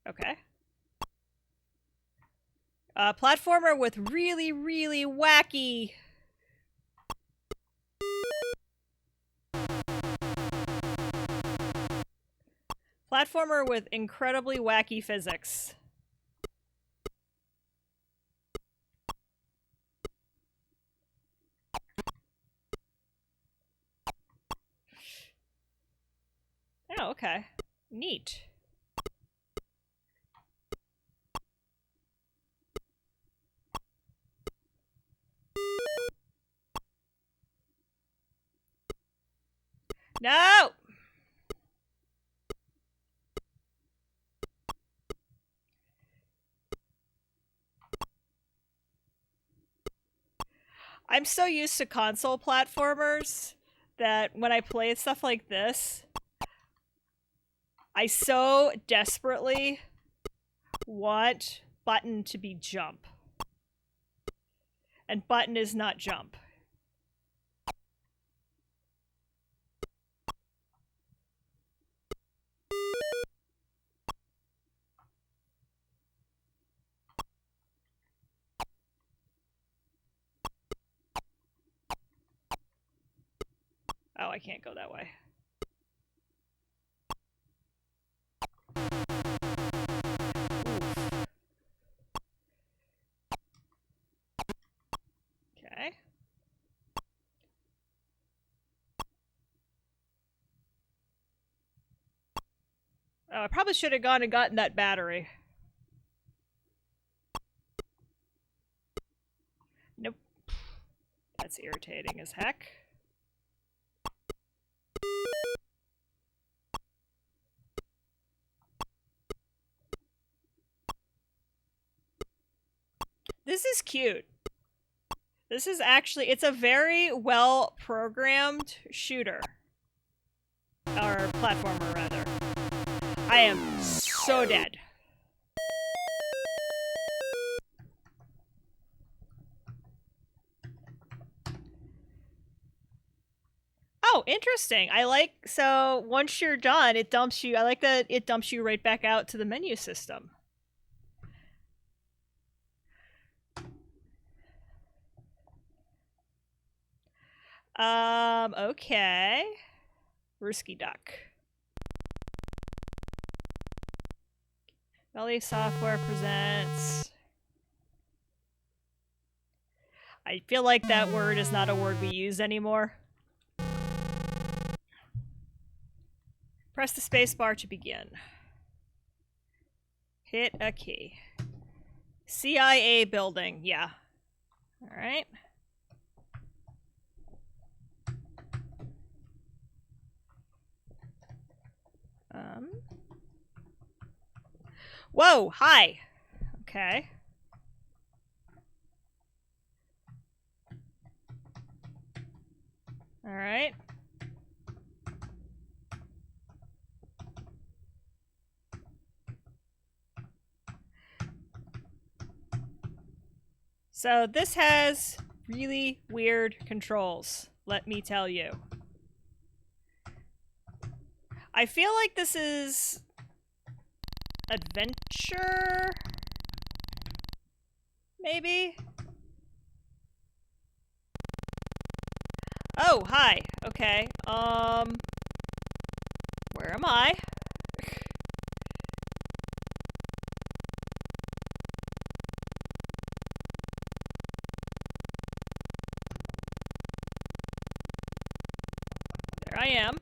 Okay. Platformer with really, really wacky... Platformer with incredibly wacky physics. Oh, okay. Neat. No! I'm so used to console platformers that when I play stuff like this, I so desperately want button to be jump. And button is not jump. Oh, I can't go that way. Oof. Oh, I probably should have gone and gotten that battery. Nope. That's irritating as heck. This is cute. This is actually, it's a very well programmed shooter. Or platformer, rather. I am so dead. Oh, interesting. I like, so once you're done, it dumps you, I like that it dumps you right back out to the menu system. Okay. Risky Duck. Belly Software presents. I feel like that word is not a word we use anymore. Press the space bar to begin. Hit a key. CIA building, yeah. Alright. Whoa, hi. Okay. Alright. So this has really weird controls, let me tell you. I feel like this is adventure, maybe? Oh, hi. Okay. Where am I? There I am.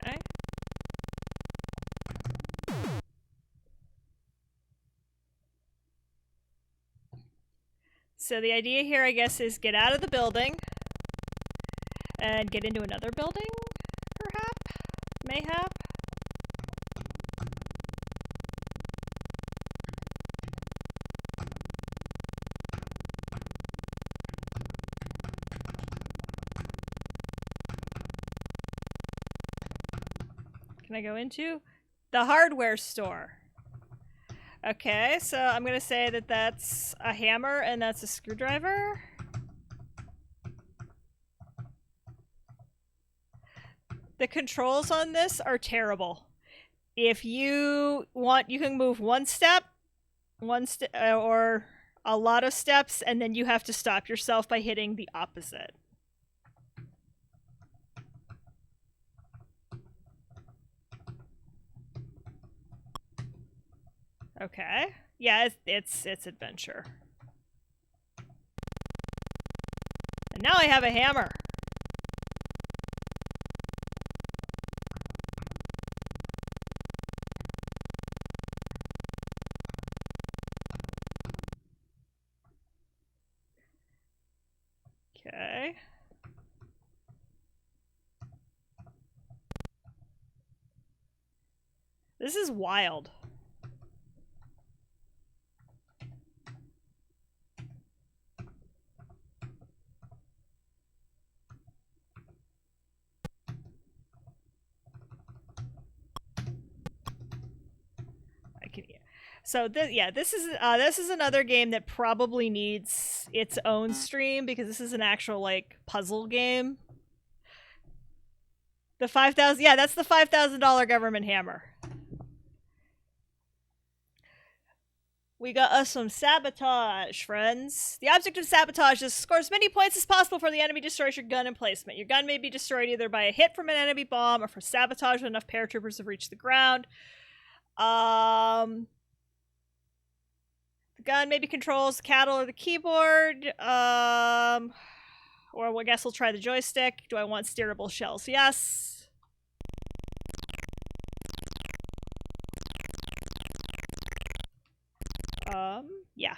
Okay. So the idea here, I guess, is get out of the building and get into another building, perhaps? Mayhap? Can I go into? The hardware store. Okay, so I'm going to say that that's a hammer and that's a screwdriver. The controls on this are terrible. If you want, you can move one step, or a lot of steps, and then you have to stop yourself by hitting the opposite. Okay. Yeah, it's adventure. And now I have a hammer. Okay. This is wild. So this is another game that probably needs its own stream because this is an actual like puzzle game. The 5,000, yeah, that's the $5,000 government hammer. We got us some sabotage, friends. The object of sabotage is to score as many points as possible before the enemy destroys your gun emplacement. Your gun may be destroyed either by a hit from an enemy bomb or for sabotage when enough paratroopers have reached the ground. The gun maybe controls the cattle or the keyboard. Or I guess we'll try the joystick. Do I want steerable shells? Yes. Yeah.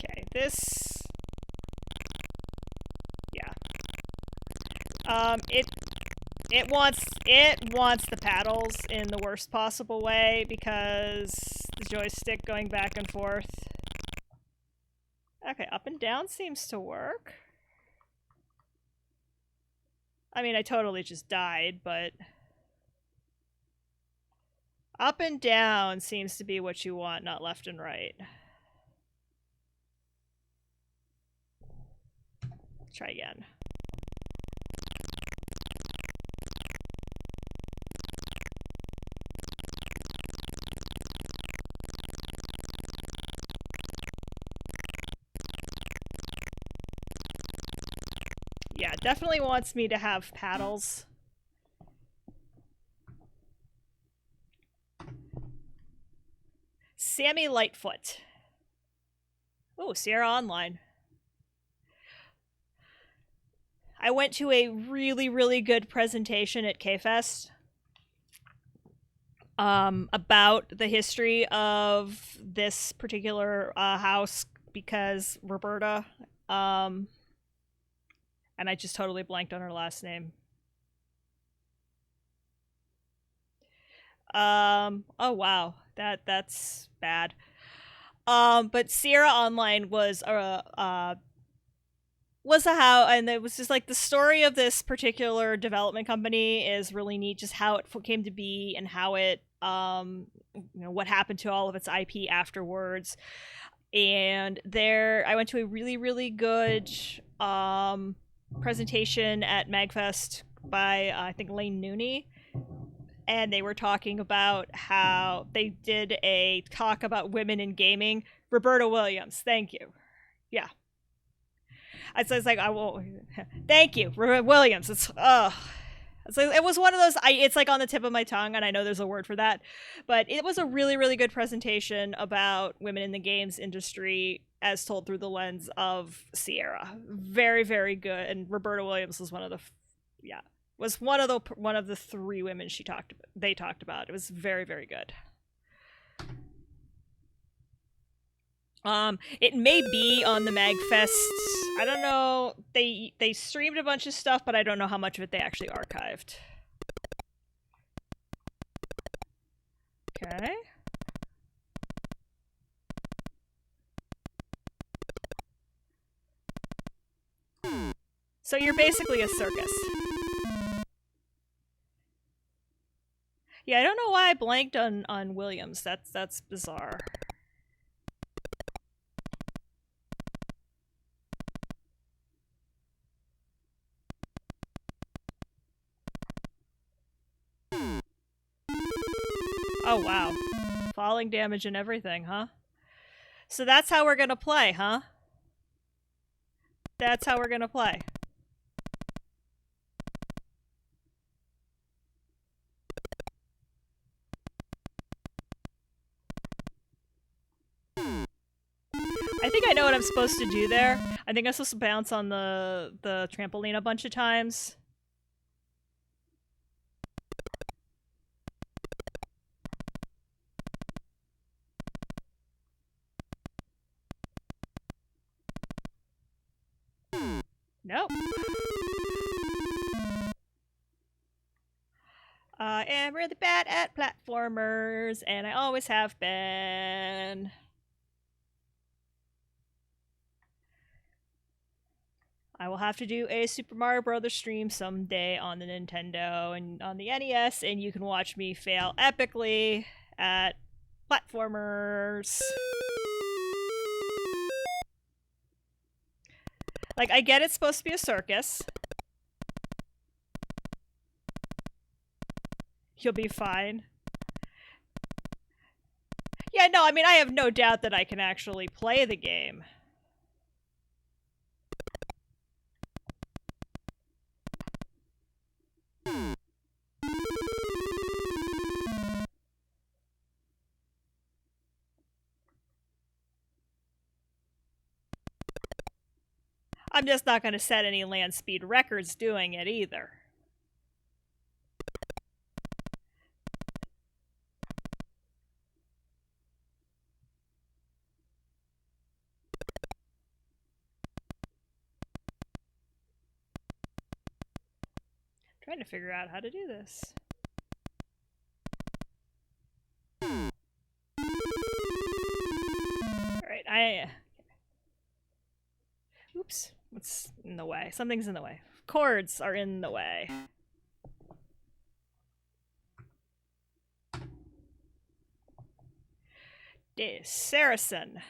Okay, this... Yeah. It wants the paddles in the worst possible way because the joystick going back and forth. Okay, up and down seems to work. I mean, I totally just died, but up and down seems to be what you want, not left and right. Try again. Yeah, it definitely wants me to have paddles. Sammy Lightfoot. Oh, Sierra Online. I went to a really, really good presentation at K-Fest about the history of this particular house because Roberta, and I just totally blanked on her last name. Oh wow, that's bad. But Sierra Online was a how, and it was just like the story of this particular development company is really neat, just how it came to be and how it what happened to all of its IP afterwards. And there I went to a really, really good presentation at Magfest by I think Lane Nooney, and they were talking about how they did a talk about women in gaming. Roberta Williams, thank you. Yeah. So it's like, I will. Thank you, Williams. It's it was one of those. It's like on the tip of my tongue, and I know there's a word for that, but it was a really, really good presentation about women in the games industry as told through the lens of Sierra. Very, very good. And Roberta Williams was one of the, one of the three women they talked about. It was very, very good. It may be on the Magfest. I don't know. They streamed a bunch of stuff, but I don't know how much of it they actually archived. Okay. So you're basically a circus. Yeah, I don't know why I blanked on Williams. That's bizarre. Oh, wow. Falling damage and everything, huh? So that's how we're gonna play, huh? That's how we're gonna play. I think I know what I'm supposed to do there. I think I'm supposed to bounce on the trampoline a bunch of times. Nope. I am really bad at platformers, and I always have been. I will have to do a Super Mario Brothers stream someday on the Nintendo and on the NES, and you can watch me fail epically at platformers. Like, I get it's supposed to be a circus. You'll be fine. Yeah, no, I mean, I have no doubt that I can actually play the game. I'm just not going to set any land speed records doing it either. Trying to figure out how to do this. Alright, oops. What's in the way? Something's in the way. Cords are in the way. Saracen.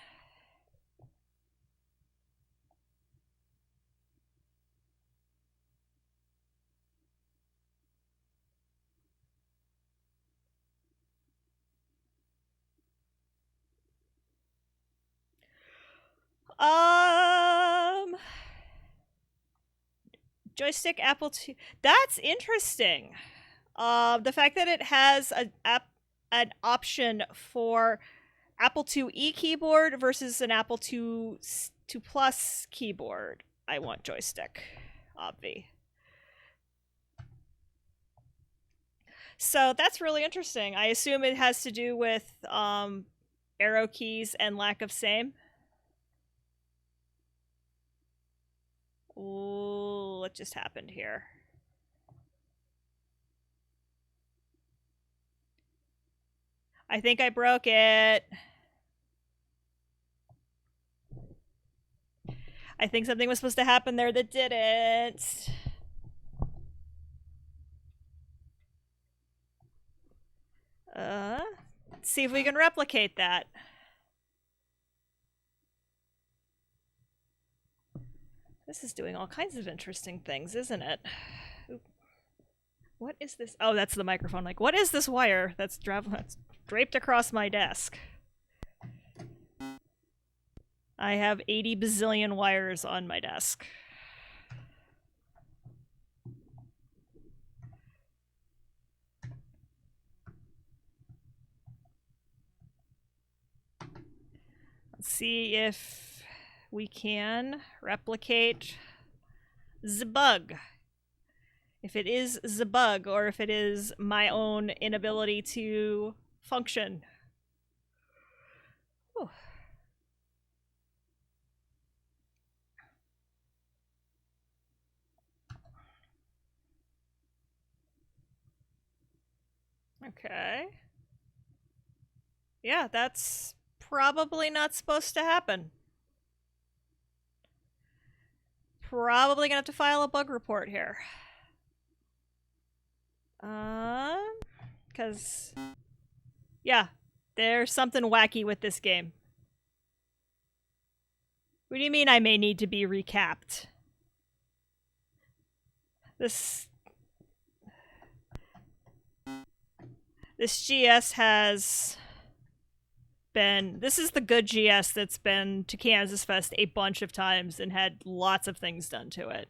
Joystick Apple II. That's interesting. The fact that it has an option for Apple IIe keyboard versus an Apple II Plus keyboard. I want joystick, obvi. So that's really interesting. I assume it has to do with arrow keys and lack of same. Ooh, what just happened here? I think I broke it. I think something was supposed to happen there that didn't. Let's see if we can replicate that. This is doing all kinds of interesting things, isn't it? Oop. What is this? Oh, that's the microphone. Like, what is this wire that's draped across my desk? I have 80 bazillion wires on my desk. Let's see if we can replicate the bug. If it is the bug, or if it is my own inability to function. Whew. Okay. Yeah, that's probably not supposed to happen. Probably gonna have to file a bug report here. Because, yeah, there's something wacky with this game. What do you mean I may need to be recapped? This GS has been... This is the good GS that's been to Kansas Fest a bunch of times and had lots of things done to it.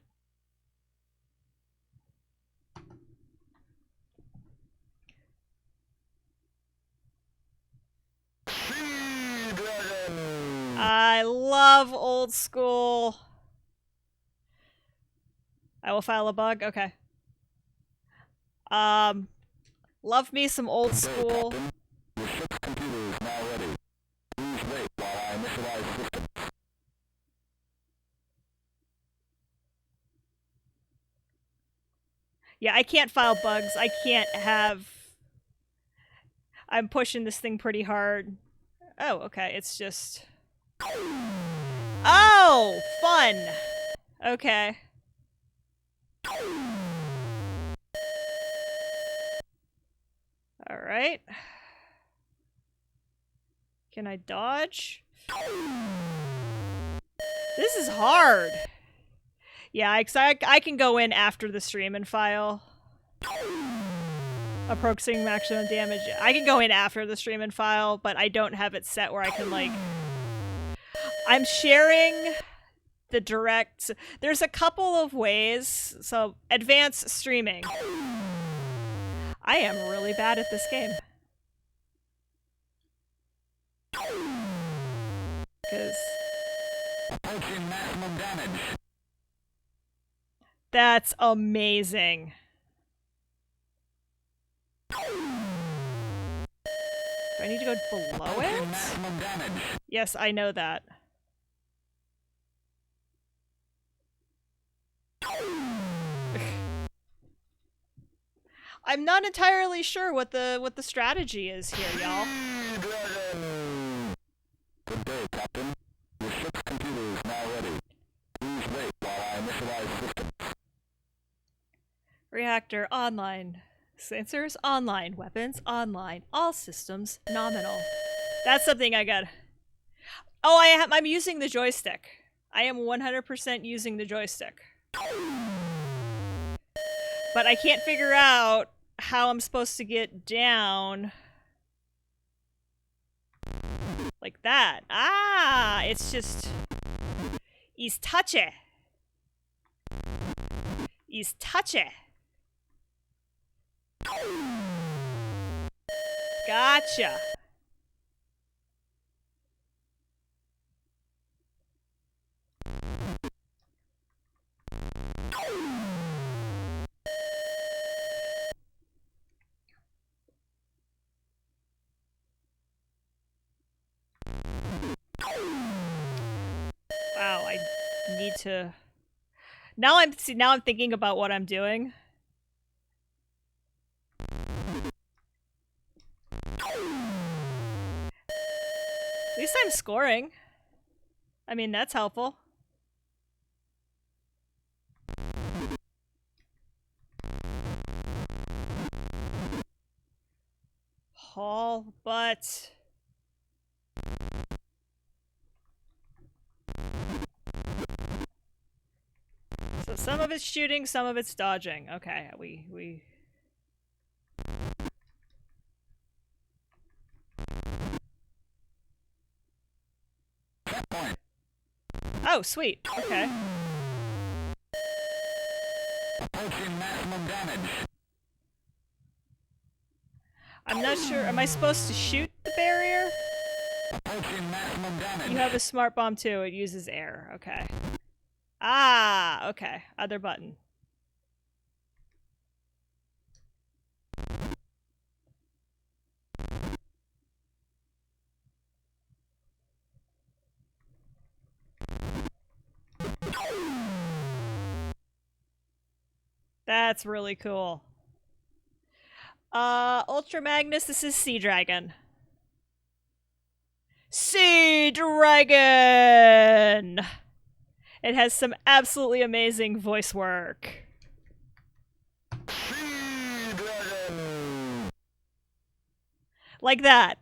I love old school. I will file a bug. Okay. Love me some old school. Your ship's computer is now ready. Please wait while I initialize systems. Yeah, I can't file bugs. I can't have... I'm pushing this thing pretty hard. Oh, okay. It's just... Oh! Fun! Okay. Alright. Can I dodge? This is hard. Yeah, I can go in after the stream and file. Approaching maximum damage. I can go in after the stream and file, but I don't have it set where I can, like... I'm sharing the direct... There's a couple of ways. So, advanced streaming. I am really bad at this game. Because... Approaching maximum damage. That's amazing. Do I need to go below it? Yes, I know that. I'm not entirely sure what the strategy is here, y'all. Good day, Captain. Your ship's computer is now ready. Please wait while I initialize systems. Reactor online. Sensors online. Weapons online. All systems nominal. That's something I got. Oh, I'm using the joystick. I am 100% using the joystick. But I can't figure out how I'm supposed to get down. Like that. Ah, it's just... He's touchy. He's touchy. Gotcha. Wow, I need to... Now I'm thinking about what I'm doing. At least I'm scoring. I mean, that's helpful. Haul, but... So some of it's shooting, some of it's dodging. Okay, we... Oh, sweet. Okay. Approaching maximum damage. I'm not sure. Am I supposed to shoot the barrier? Approaching maximum damage. You have a smart bomb too. It uses air. Okay. Ah, okay. Other button. That's really cool. Ultra Magnus, this is Sea Dragon. Sea Dragon! It has some absolutely amazing voice work. Sea Dragon. Like that.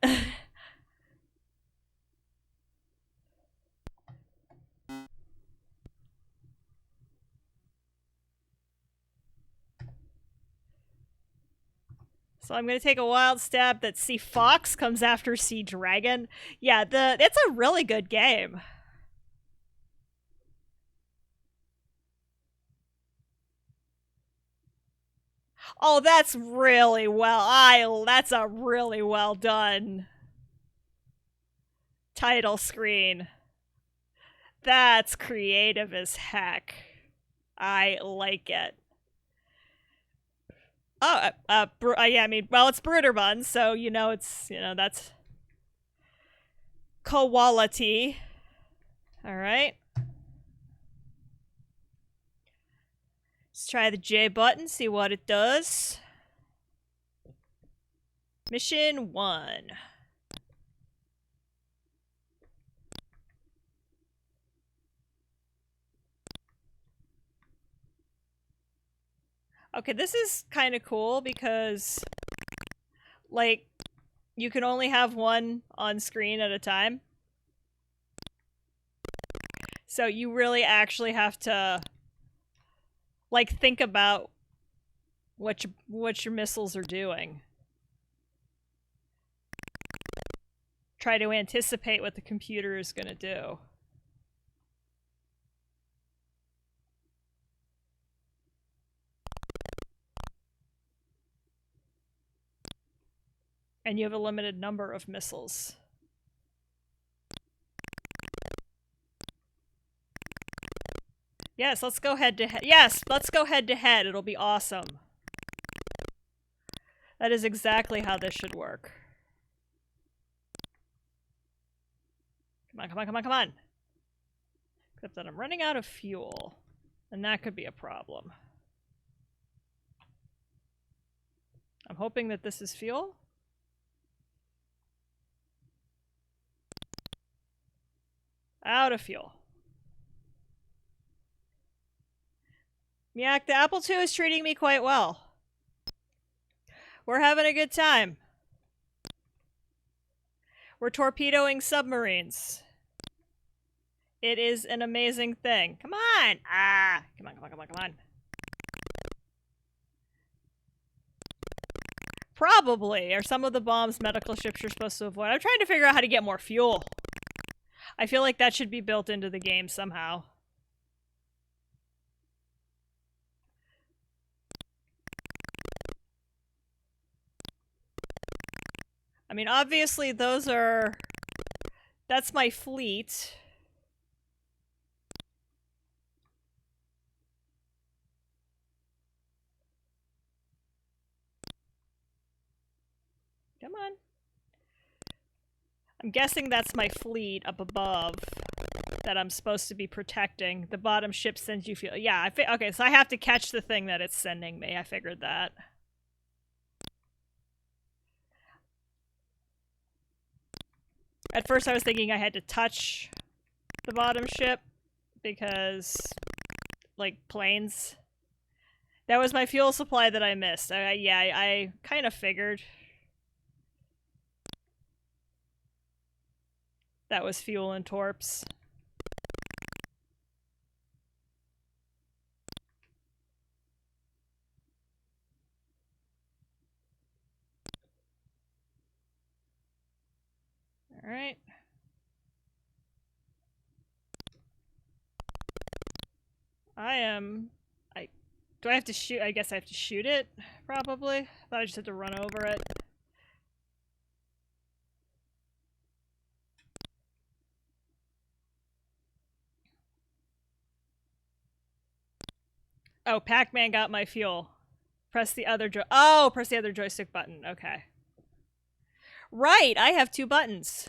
So I'm gonna take a wild stab that Sea Fox comes after Sea Dragon. Yeah, it's a really good game. Oh, that's really that's a really well done title screen. That's creative as heck. I like it. Oh, yeah, I mean, well, it's Bruderbun, so, that's quality. Alright. Let's try the J button, see what it does. Mission 1. Okay, this is kind of cool because, like, you can only have one on screen at a time. So you really actually have to, like, think about what your missiles are doing. Try to anticipate what the computer is going to do. And you have a limited number of missiles. Yes, let's go head to head. Yes, let's go head to head. It'll be awesome. That is exactly how this should work. Come on, come on, come on, come on. Except that I'm running out of fuel. And that could be a problem. I'm hoping that this is fuel. Out of fuel. Miak, the Apple II is treating me quite well. We're having a good time. We're torpedoing submarines. It is an amazing thing. Come on! Ah! Come on, come on, come on, come on. Probably. Are some of the bombs medical ships you're supposed to avoid? I'm trying to figure out how to get more fuel. I feel like that should be built into the game somehow. I mean, obviously those are... That's my fleet. Come on. I'm guessing that's my fleet up above that I'm supposed to be protecting. The bottom ship sends you fuel. Yeah, okay, so I have to catch the thing that it's sending me. I figured that. At first I was thinking I had to touch the bottom ship because, like, planes. That was my fuel supply that I missed. I kind of figured. That was fuel and torps. All right. Do I have to shoot? I guess I have to shoot it, probably. I thought I just had to run over it. Oh, Pac-Man got my fuel. Press the other press the other joystick button. Okay. Right, I have 2 buttons.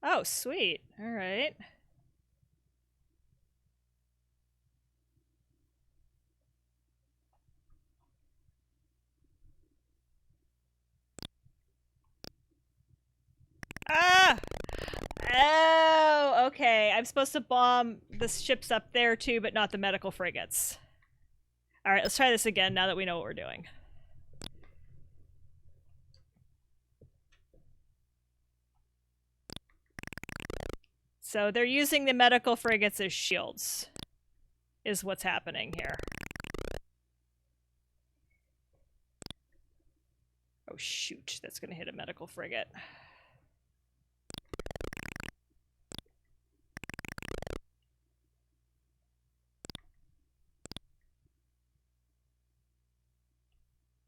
Oh, sweet. All right. Ah! Oh, okay. I'm supposed to bomb the ships up there too, but not the medical frigates. Alright, let's try this again now that we know what we're doing. So they're using the medical frigates as shields, is what's happening here. Oh shoot, that's gonna hit a medical frigate.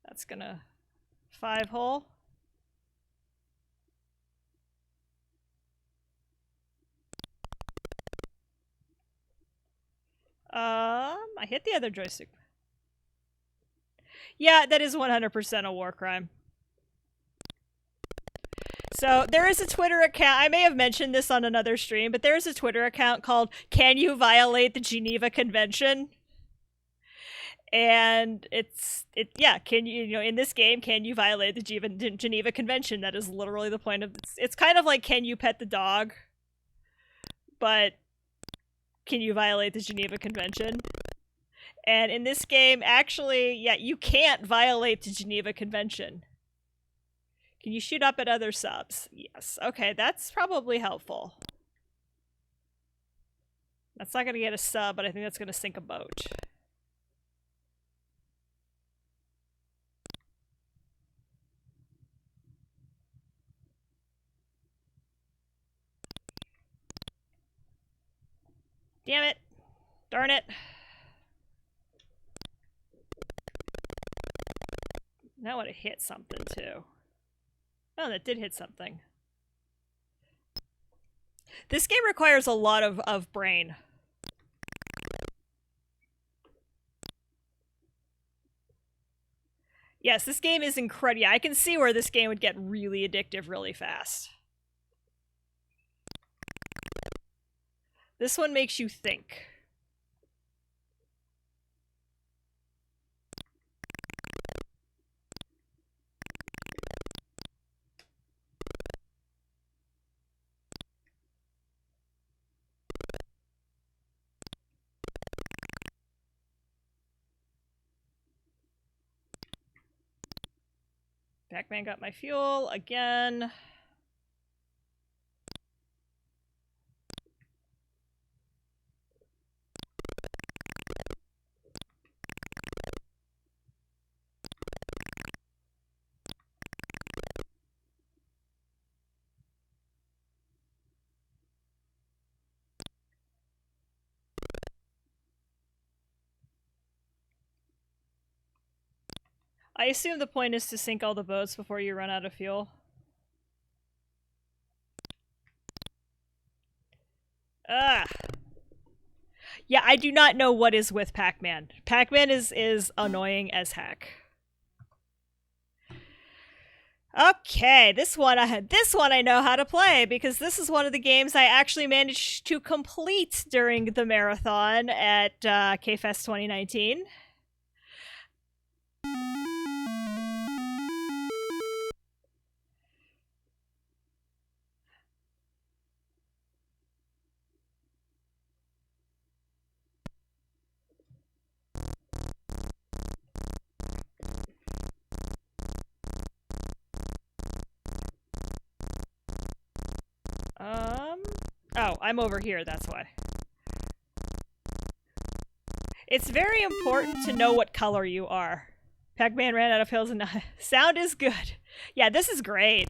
That's gonna 5-hole. I hit the other joystick. Yeah, that is 100% a war crime. So there is a Twitter account. I may have mentioned this on another stream, but there is a Twitter account called "Can You Violate the Geneva Convention?" And yeah, can you in this game, can you violate the Geneva Convention? That is literally the point of it's kind of like, can you pet the dog, but can you violate the Geneva Convention? And in this game, actually, yeah, you can't violate the Geneva Convention. Can you shoot up at other subs? Yes. Okay, that's probably helpful. That's not going to get a sub, but I think that's going to sink a boat. Damn it. Darn it. Now I want to hit something, too. Oh, that did hit something. This game requires a lot of brain. Yes, this game is incredible. Yeah, I can see where this game would get really addictive really fast. This one makes you think. Pac-Man got my fuel again. I assume the point is to sink all the boats before you run out of fuel. Ah. Yeah, I do not know what is with Pac-Man. Pac-Man is annoying as heck. Okay, this one I know how to play because this is one of the games I actually managed to complete during the marathon at K-Fest 2019. Oh, I'm over here, that's why. It's very important to know what color you are. Pac-Man ran out of hills and sound is good. Yeah, this is great.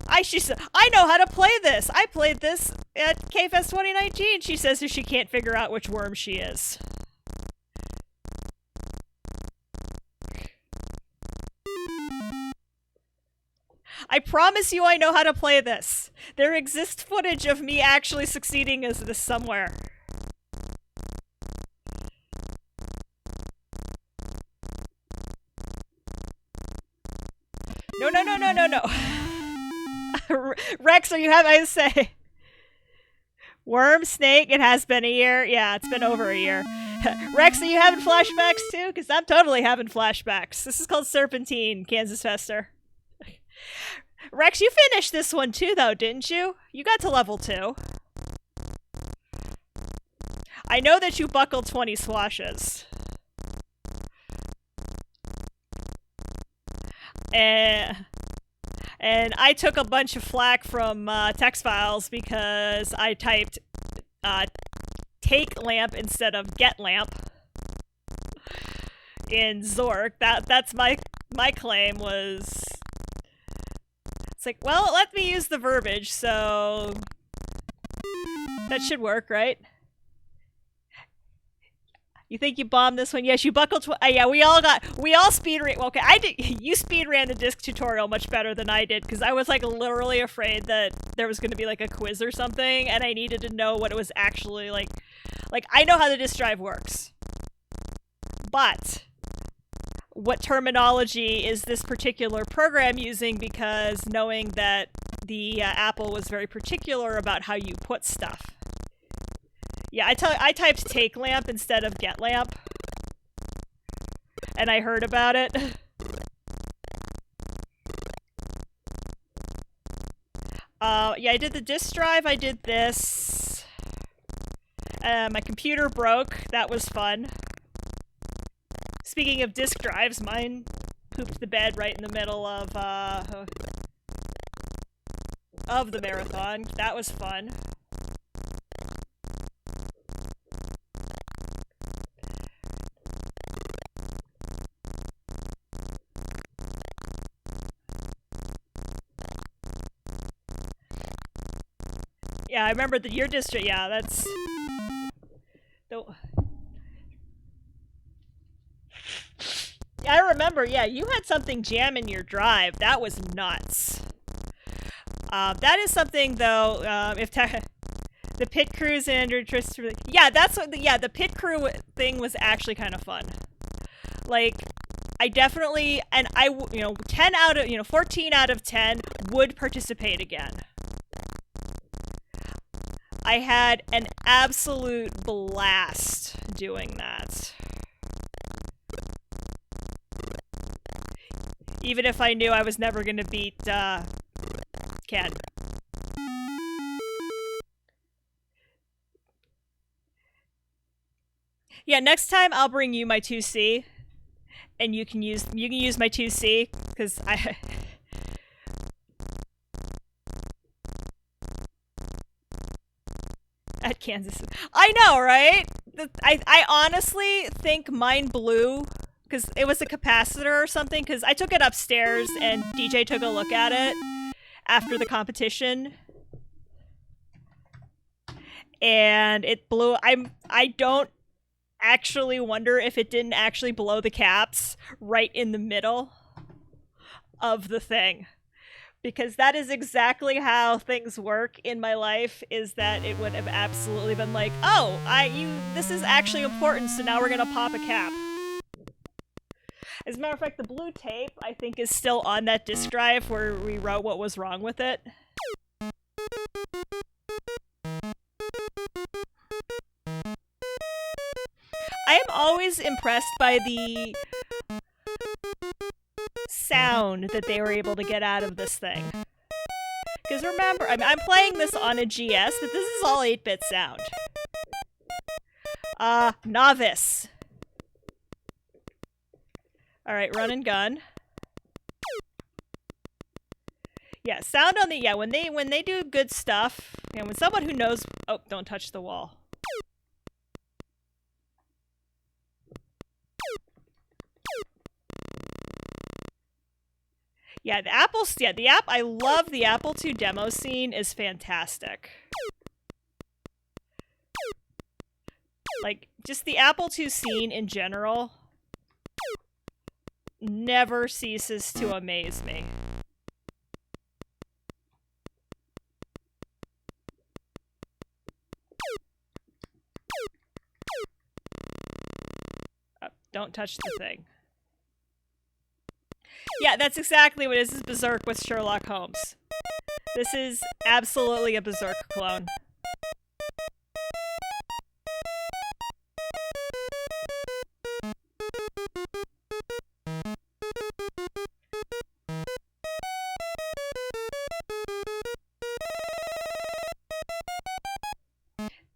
I know how to play this. I played this at K-Fest 2019. She says that she can't figure out which worm she is. I promise you I know how to play this. There exists footage of me actually succeeding as this somewhere. No. Rex, are you having I say? Worm, snake, it has been a year. Yeah, it's been over a year. Rex, are you having flashbacks too? Because I'm totally having flashbacks. This is called Serpentine, Kansas Fester. Rex, you finished this one too, though, didn't you? You got to level 2. I know that you buckled 20 swashes. And I took a bunch of flack from text files because I typed take lamp instead of get lamp in Zork. That's my claim was. It's like, well, let me use the verbiage, so that should work, right? You think you bombed this one? Yes, you buckled. Yeah, we all speed ran. Okay, I did. You speed ran the disc tutorial much better than I did because I was like literally afraid that there was going to be like a quiz or something, and I needed to know what it was actually like. Like I know how the disk drive works, but what terminology is this particular program using? Because knowing that the Apple was very particular about how you put stuff. Yeah, I typed take lamp instead of get lamp. And I heard about it. Yeah, I did the disk drive, I did this. My computer broke, that was fun. Speaking of disk drives, mine pooped the bed right in the middle of the marathon. That was fun. Yeah, I remember your district. Yeah, that's. I remember. Yeah, you had something jam in your drive. That was nuts. That is something though. If the pit crews and yeah, that's what. Yeah, the pit crew thing was actually kind of fun. Like, I definitely, and 10 out of 14 out of 10 would participate again. I had an absolute blast doing that. Even if I knew I was never going to beat Ken. Yeah, next time I'll bring you my 2C, and you can use my 2C because I. At Kansas. I know, right? I honestly think mine blew because it was a capacitor or something, because I took it upstairs and DJ took a look at it after the competition. And it blew. I don't actually wonder if it didn't actually blow the caps right in the middle of the thing. Because that is exactly how things work in my life, is that it would have absolutely been like, oh, this is actually important, so now we're gonna pop a cap. As a matter of fact, the blue tape, I think, is still on that disk drive where we wrote what was wrong with it. I am always impressed by the sound that they were able to get out of this thing. Because remember, I'm playing this on a GS, but this is all 8-bit sound. Novice. Alright, run and gun. Yeah, sound on the, yeah, when they do good stuff, and when someone who knows, oh, don't touch the wall. Yeah, I love the Apple II demo scene is fantastic. Like, just the Apple II scene in general never ceases to amaze me. Oh, don't touch the thing. Yeah, that's exactly what it is. This is Berserk with Sherlock Holmes. This is absolutely a Berserk clone.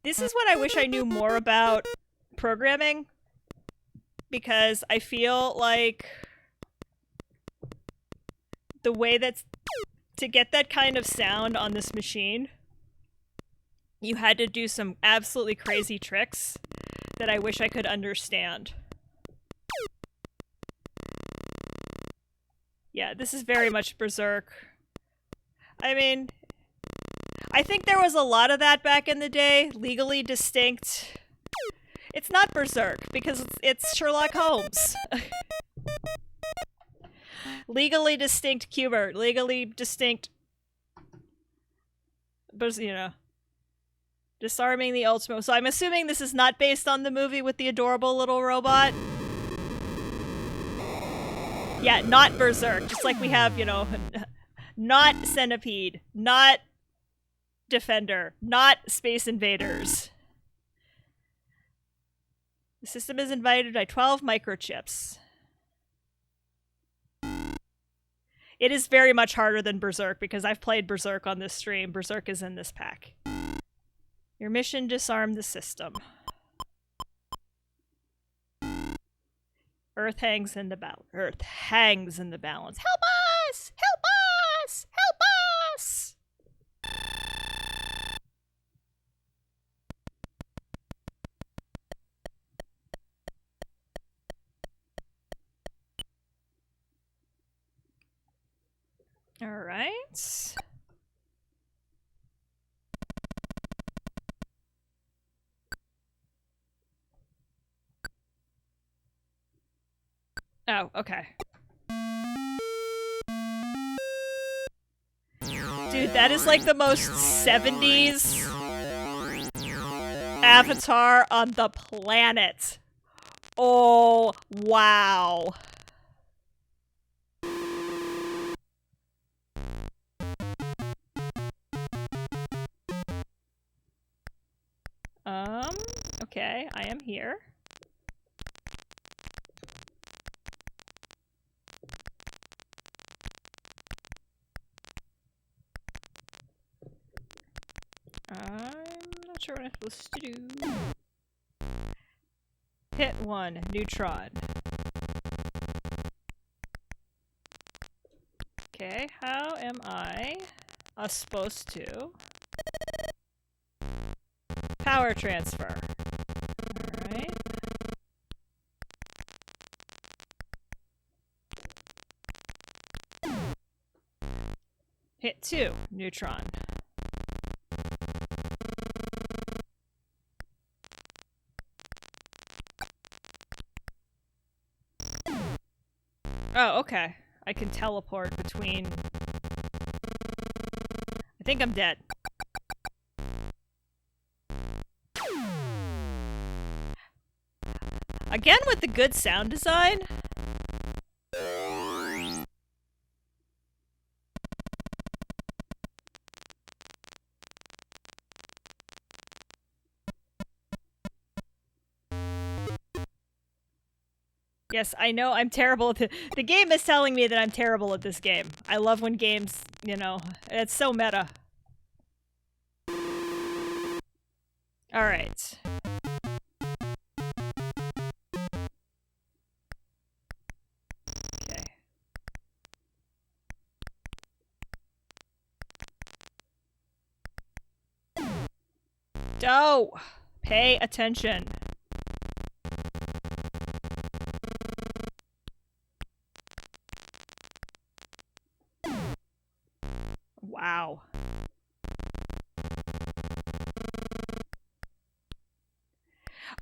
This is what I wish I knew more about programming, because I feel like the way that's to get that kind of sound on this machine, you had to do some absolutely crazy tricks that I wish I could understand. Yeah, this is very much Berserk. I mean, I think there was a lot of that back in the day. Legally distinct. It's not Berserk because it's Sherlock Holmes. Legally distinct Qbert. Legally distinct. Disarming the Ultimo. So I'm assuming this is not based on the movie with the adorable little robot. Yeah, not Berserk. Just like we have, not Centipede, not Defender, not Space Invaders. The system is invaded by 12 microchips. It is very much harder than Berserk because I've played Berserk on this stream. Berserk is in this pack. Your mission: disarm the system. Earth hangs in the balance. Earth hangs in the balance. Help us! Help us! Help us! All right. Oh, okay. Dude, that is like the most 70s avatar on the planet. Oh, wow. Okay, I am here. I'm not sure what I'm supposed to do. Hit 1, neutron. Okay, how am I supposed to power transfer? Alright. Hit 2, neutron. Oh, okay. I can teleport between... I think I'm dead. Again with the good sound design. Yes, I know I'm terrible at the game is telling me that I'm terrible at this game. I love when games, you know, it's so meta. Alright. Okay. Doe! Pay attention. Wow.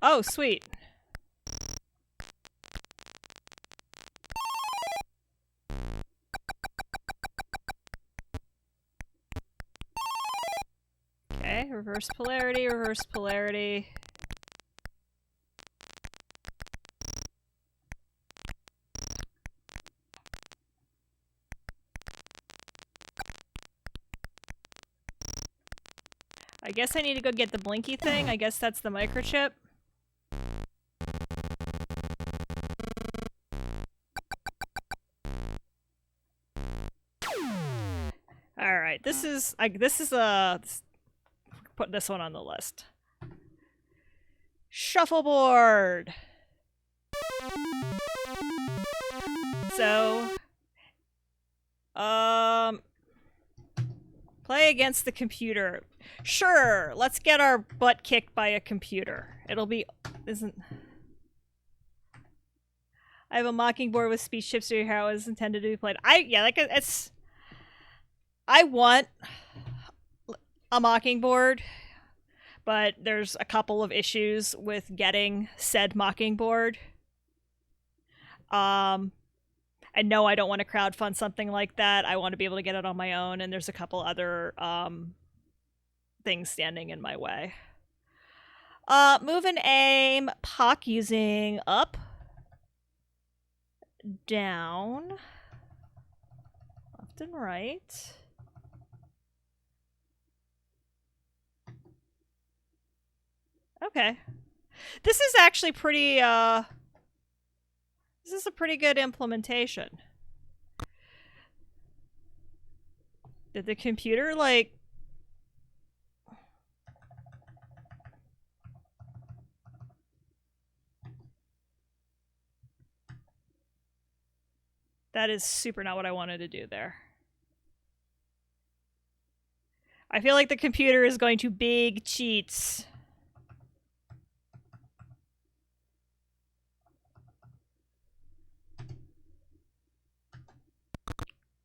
Oh, sweet. Okay, reverse polarity, reverse polarity. I guess I need to go get the blinky thing. I guess that's the microchip. Alright, this is put this one on the list. Shuffleboard! So, play against the computer. Sure, let's get our butt kicked by a computer. It'll be, I have a Mockingboard with speech chips or how it is intended to be played. I want a Mockingboard, but there's a couple of issues with getting said Mockingboard. And no, I don't want to crowdfund something like that. I want to be able to get it on my own, and there's a couple other things standing in my way. Move and aim, Pock using up, down, left and right. Okay. This is actually pretty, this is a pretty good implementation. Did the computer, like... That is super not what I wanted to do there. I feel like the computer is going to big cheats.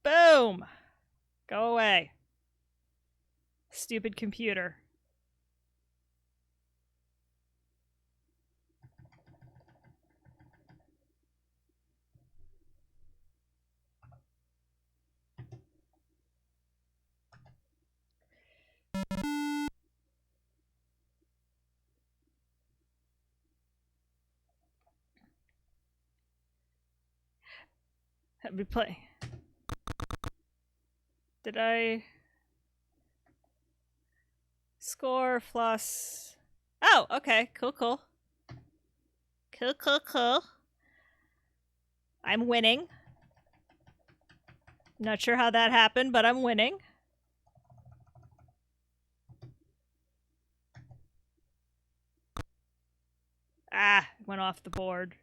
Boom! Go away. Stupid computer. Let me play. Did I... Score plus... Oh, okay. Cool, cool. Cool, cool, cool. I'm winning. Not sure how that happened, but I'm winning. Ah, went off the board.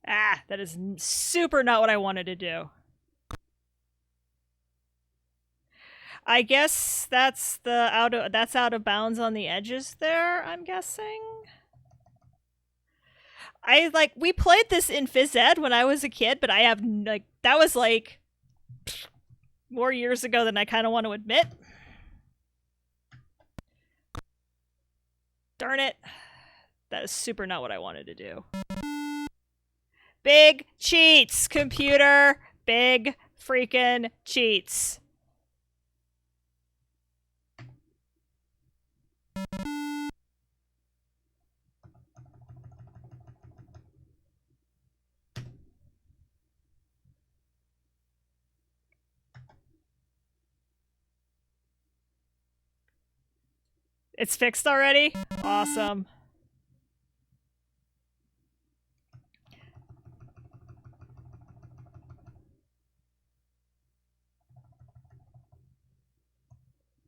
Ah, that is super not what I wanted to do. I guess that's out of bounds on the edges there, I'm guessing. We played this in phys ed when I was a kid, but I have that was like more years ago than I kind of want to admit. Darn it. That is super not what I wanted to do. Big cheats, computer. Big freaking cheats. It's fixed already? Awesome.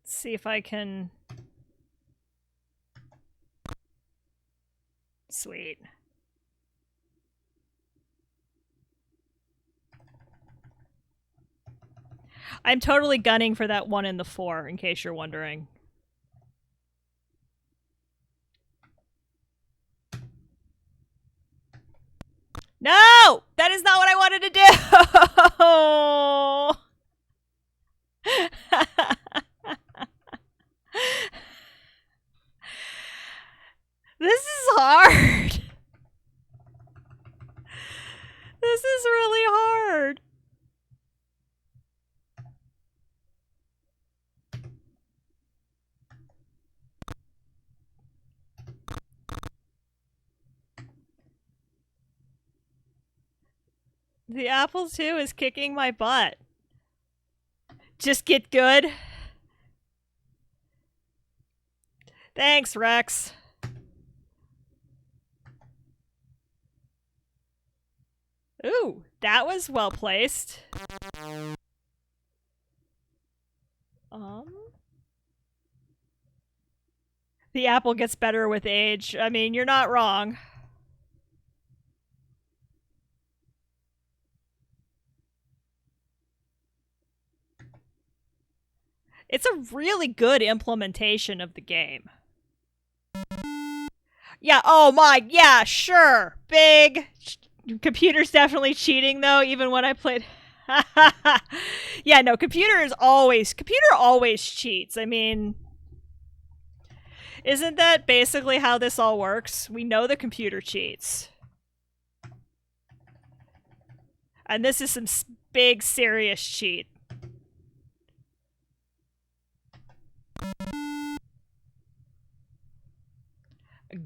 Let's see if I can... Sweet. I'm totally gunning for that 1 in the 4, in case you're wondering. No! That is not what I wanted to do! This is hard. This is really hard. The Apple II is kicking my butt. Just get good. Thanks, Rex. Ooh, that was well placed. The apple gets better with age. I mean, you're not wrong. It's a really good implementation of the game. Yeah, oh my, yeah, sure. Big. Computer's definitely cheating, though, even when I played... Yeah, no, computer always cheats. I mean... Isn't that basically how this all works? We know the computer cheats. And this is some big, serious cheat.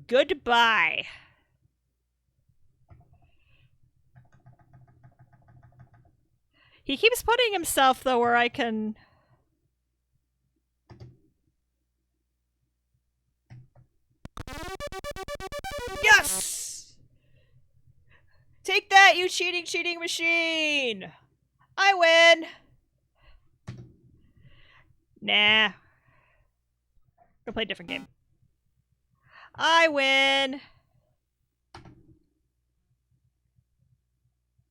Goodbye. He keeps putting himself, though, where I can... Yes! Take that, you cheating machine! I win! Nah. Go play a different game. I win!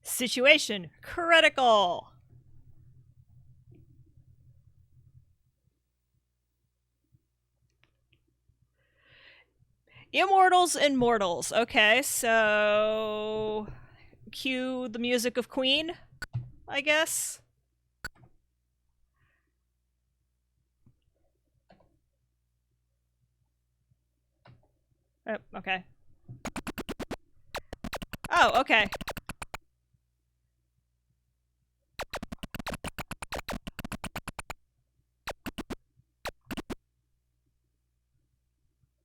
Situation critical! Immortals and mortals. Okay, so... Cue the music of Queen, I guess. Oh, okay. Oh, okay.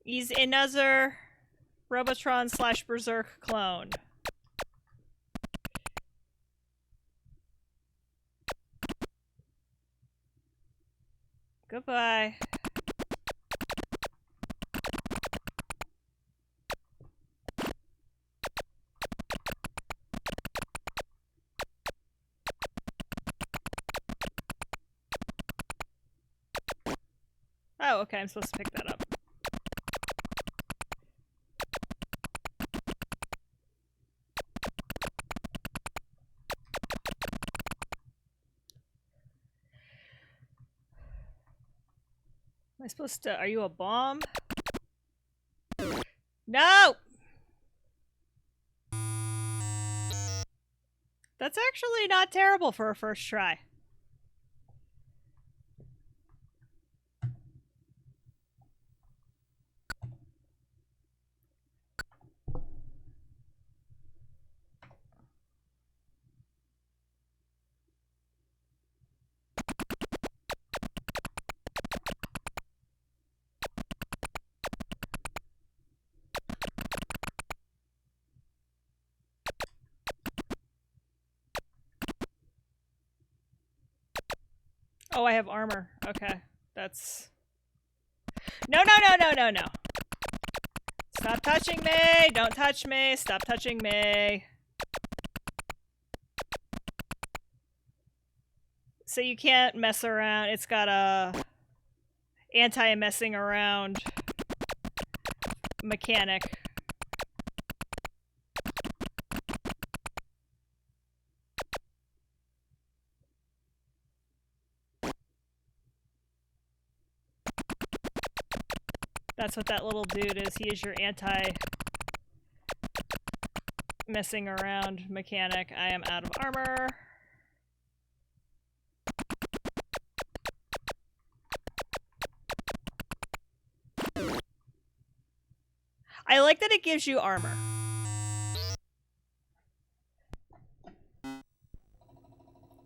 He's another Robotron / Berserk clone. Goodbye. Oh, okay, I'm supposed to pick that up. Am I supposed to... Are you a bomb? No! That's actually not terrible for a first try. Oh, I have armor. Okay. That's... No! Stop touching me! Don't touch me! Stop touching me! So you can't mess around. It's got a anti-messing around mechanic. That's what that little dude is. He is your anti-messing around mechanic. I am out of armor. I like that it gives you armor.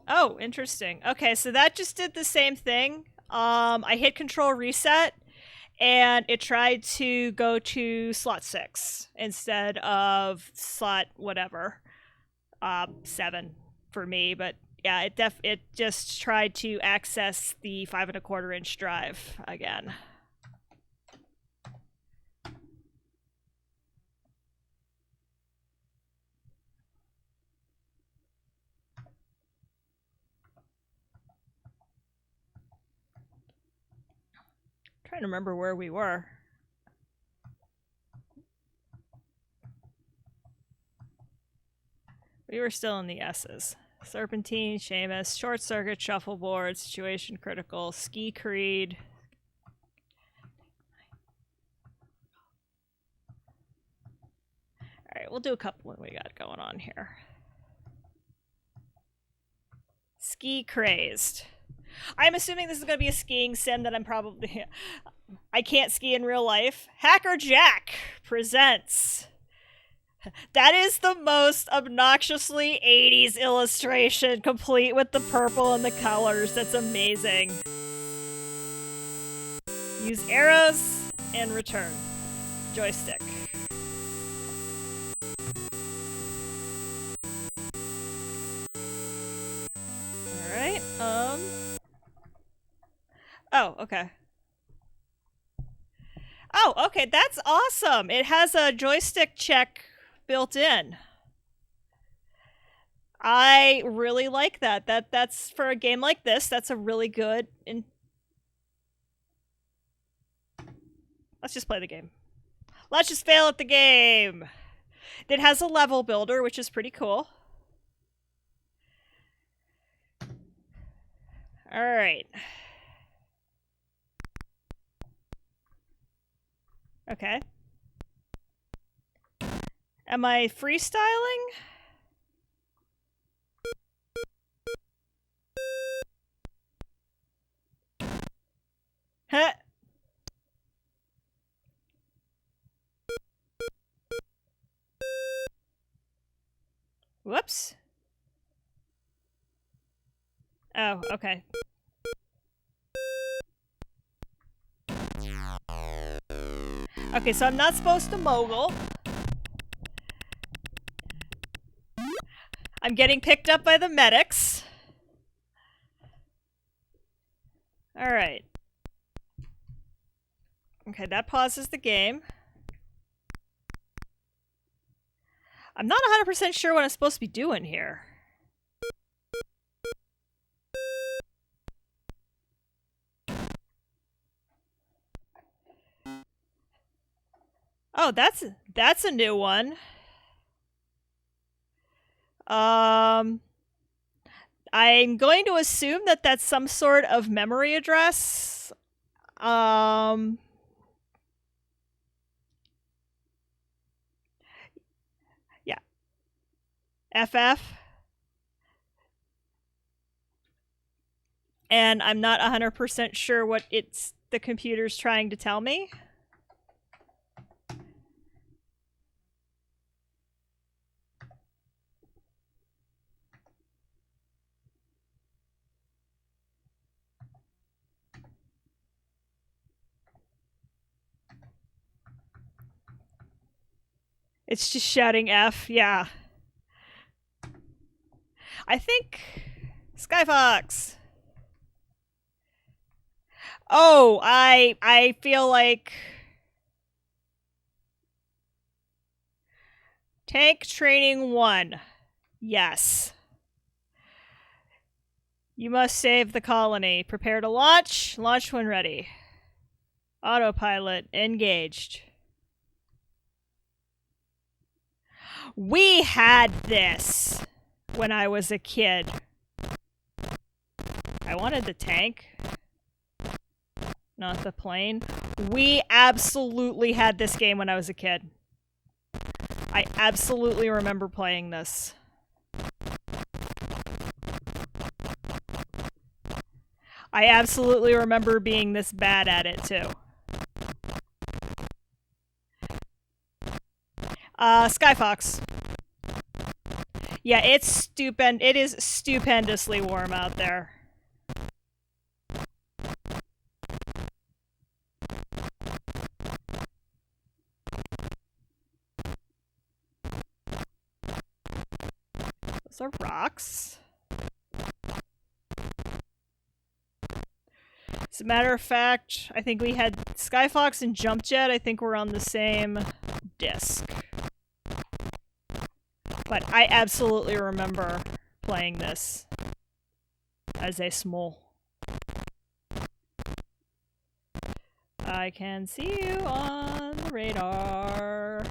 Oh, interesting. Okay, so that just did the same thing. I hit Control Reset, and it tried to go to slot 6 instead of slot whatever, 7 for me. But yeah, it just tried to access the 5 1/4 inch drive again. Trying to remember where we were. We were still in the S's. Serpentine, Seamus, Short Circuit, Shuffleboard, Situation Critical, Ski Creed. Alright, we'll do a couple what we got going on here. Ski Crazed. I'm assuming this is going to be a skiing sim that I'm probably... I can't ski in real life. Hacker Jack presents... That is the most obnoxiously 80s illustration, complete with the purple and the colors. That's amazing. Use arrows and return. joystick. Alright, oh, okay. Oh, okay, that's awesome! It has a joystick check built in. I really like that. That's for a game like this, that's a really good... Let's just play the game. Let's just fail at the game! It has a level builder, which is pretty cool. Alright. Okay. Am I freestyling? Huh. Whoops. Oh, okay. Okay, so I'm not supposed to mogul. I'm getting picked up by the medics. Alright. Okay, that pauses the game. I'm not 100% sure what I'm supposed to be doing here. Oh, that's a new one. I'm going to assume that that's some sort of memory address. Yeah. FF. And I'm not 100% sure what the computer's trying to tell me. It's just shouting F, yeah. I think... Skyfox! Oh, I feel like... Tank Training 1. Yes. You must save the colony. Prepare to launch. Launch when ready. Autopilot engaged. We had this when I was a kid. I wanted the tank, not the plane. We absolutely had this game when I was a kid. I absolutely remember playing this. I absolutely remember being this bad at it too. Skyfox. Yeah, it is stupendously warm out there. Those are rocks. As a matter of fact, I think we had Skyfox and Jump Jet, I think we're on the same disc. But I absolutely remember playing this as a small. I can see you on the radar.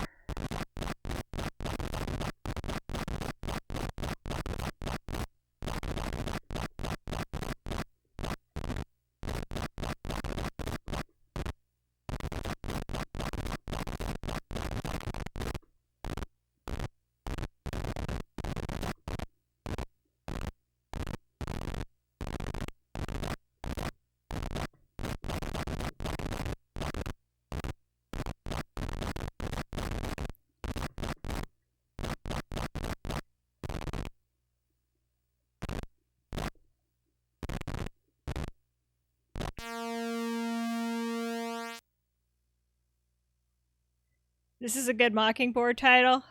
This is a good Mockingbird title.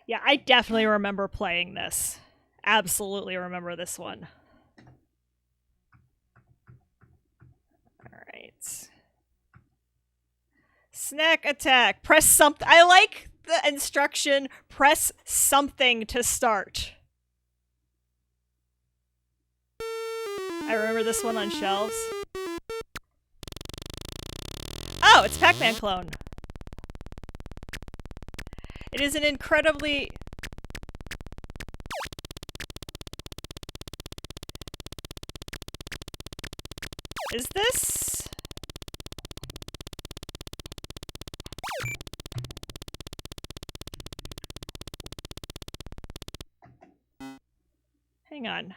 Yeah, I definitely remember playing this. Absolutely remember this one. Alright. Snack attack. Press something. I like the instruction, press something to start. I remember this one on shelves. Oh, it's Pac-Man clone. It is an incredibly... Is this... Hang on.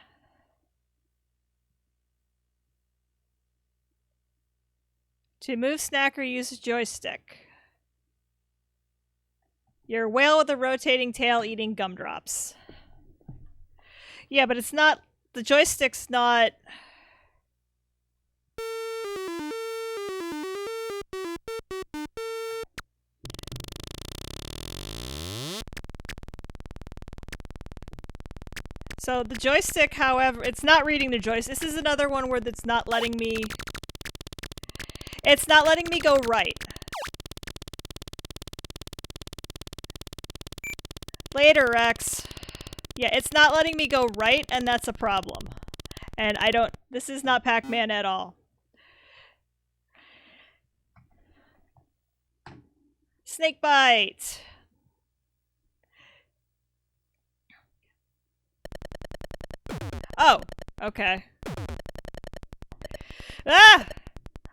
To move Snacker, use a joystick. You're a whale with a rotating tail eating gumdrops. Yeah, but it's not... The joystick's not... So the joystick, however, it's not reading the joystick. This is another one where it's not letting me... It's not letting me go right. Later, Rex. Yeah, it's not letting me go right, and that's a problem. And I don't... This is not Pac-Man at all. Snake bite. Oh, okay. Ah!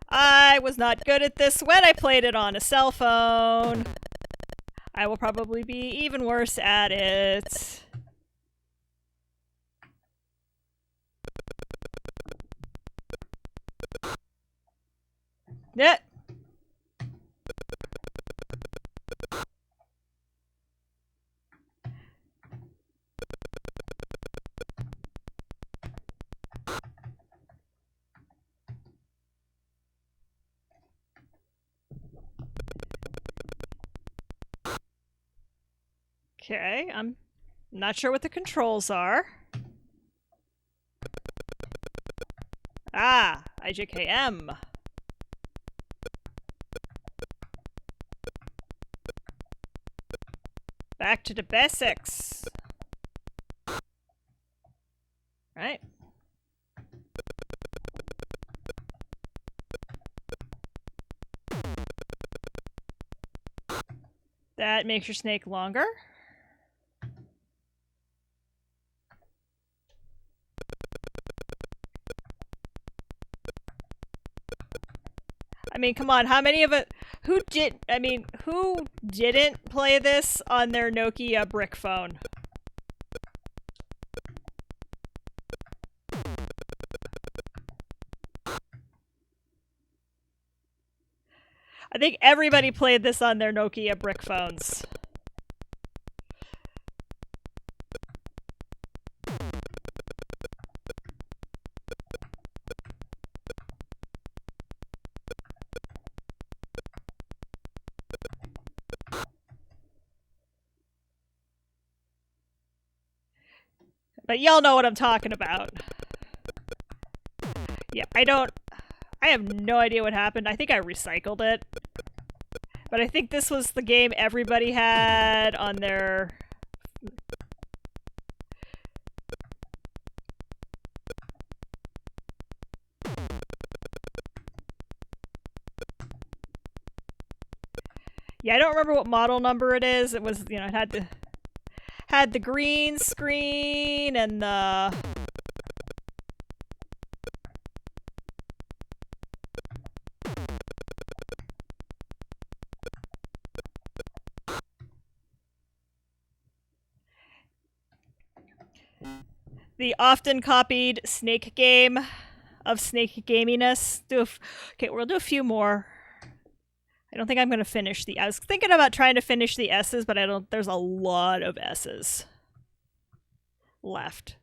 I was not good at this when I played it on a cell phone. I will probably be even worse at it. Yeah. Okay, I'm not sure what the controls are. Ah, IJKM. Back to the basics. Right. That makes your snake longer. I mean, come on, how many of it... who didn't play this on their Nokia brick phone? I think everybody played this on their Nokia brick phones. But y'all know what I'm talking about. Yeah, I have no idea what happened. I think I recycled it. But I think this was the game everybody had on their... Yeah, I don't remember what model number it is. It was, you know, it had the green screen and the... The often copied Snake game of Snake gaminess. Okay, we'll do a few more. I don't think I'm going to finish I was thinking about trying to finish the S's, but I don't... There's a lot of S's left.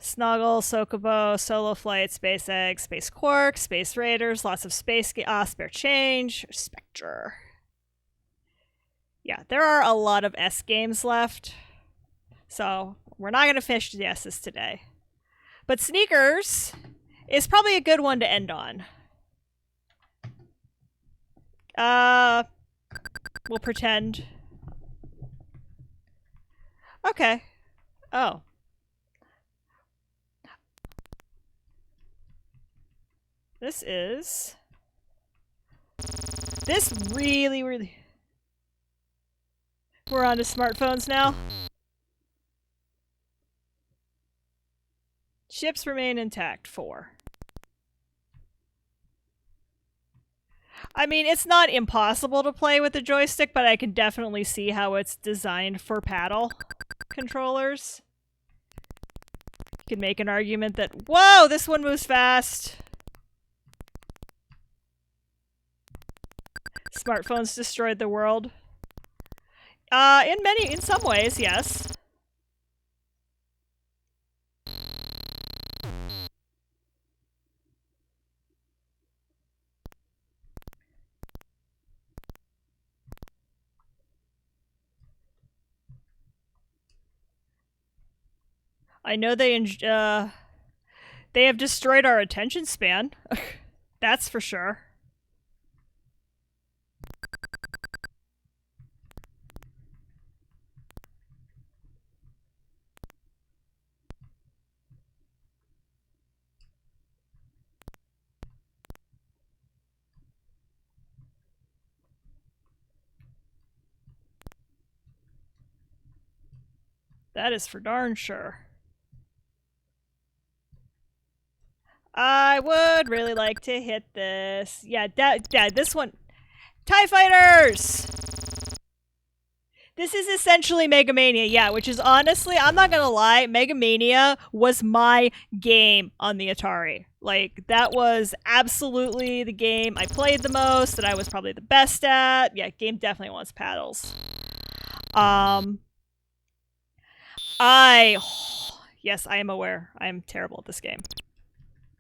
Snuggle, Sokobo, Solo Flight, Space Egg, Space Quark, Space Raiders, lots of spare change, Spectre. Yeah, there are a lot of S games left, so we're not going to finish the S's today. But Sneakers is probably a good one to end on. We'll pretend. Okay. Oh. This really... We're on to smartphones now. Ships remain intact, 4. I mean, it's not impossible to play with the joystick, but I can definitely see how it's designed for paddle controllers. You can make an argument that, whoa, this one moves fast. Smartphones destroyed the world. In some ways, yes. I know they have destroyed our attention span. That's for sure. That is for darn sure. I would really like to hit this. Yeah, this one. TIE Fighters! This is essentially Mega Mania, yeah, which is honestly, I'm not gonna lie, Mega Mania was my game on the Atari. Like, that was absolutely the game I played the most, that I was probably the best at. Yeah, game definitely wants paddles. Yes, I am aware. I am terrible at this game.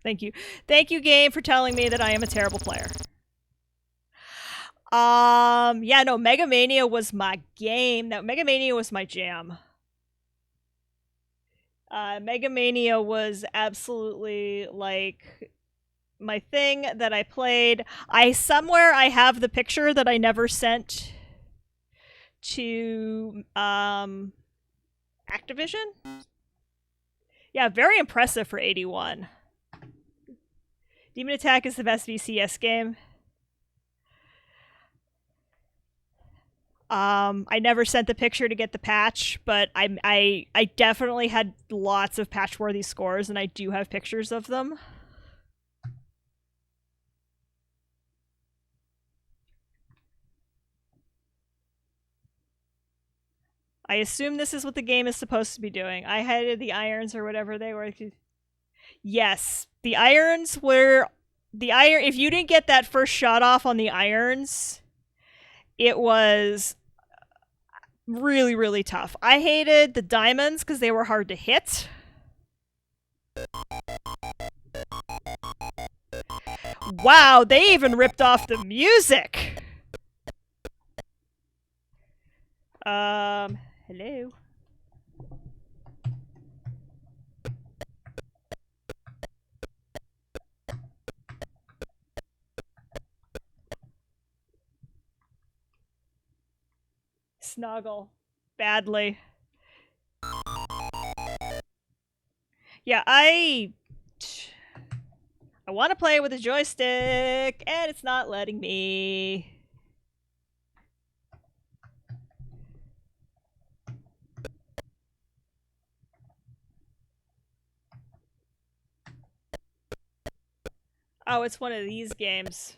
Thank you. Thank you, game, for telling me that I am a terrible player. Yeah, no, Mega Mania was my game. No, Mega Mania was my jam. Mega Mania was absolutely, like, my thing that I played. Somewhere I have the picture that I never sent to, Activision? Yeah, very impressive for 81. Demon Attack is the best VCS game. I never sent the picture to get the patch, but I definitely had lots of patch-worthy scores, and I do have pictures of them. I assume this is what the game is supposed to be doing. I had the irons or whatever they were. Yes, the irons were... If you didn't get that first shot off on the irons, it was really, really tough. I hated the diamonds because they were hard to hit. Wow, they even ripped off the music! Hello? Snuggle. Badly. Yeah, I want to play with a joystick, and it's not letting me. Oh, it's one of these games.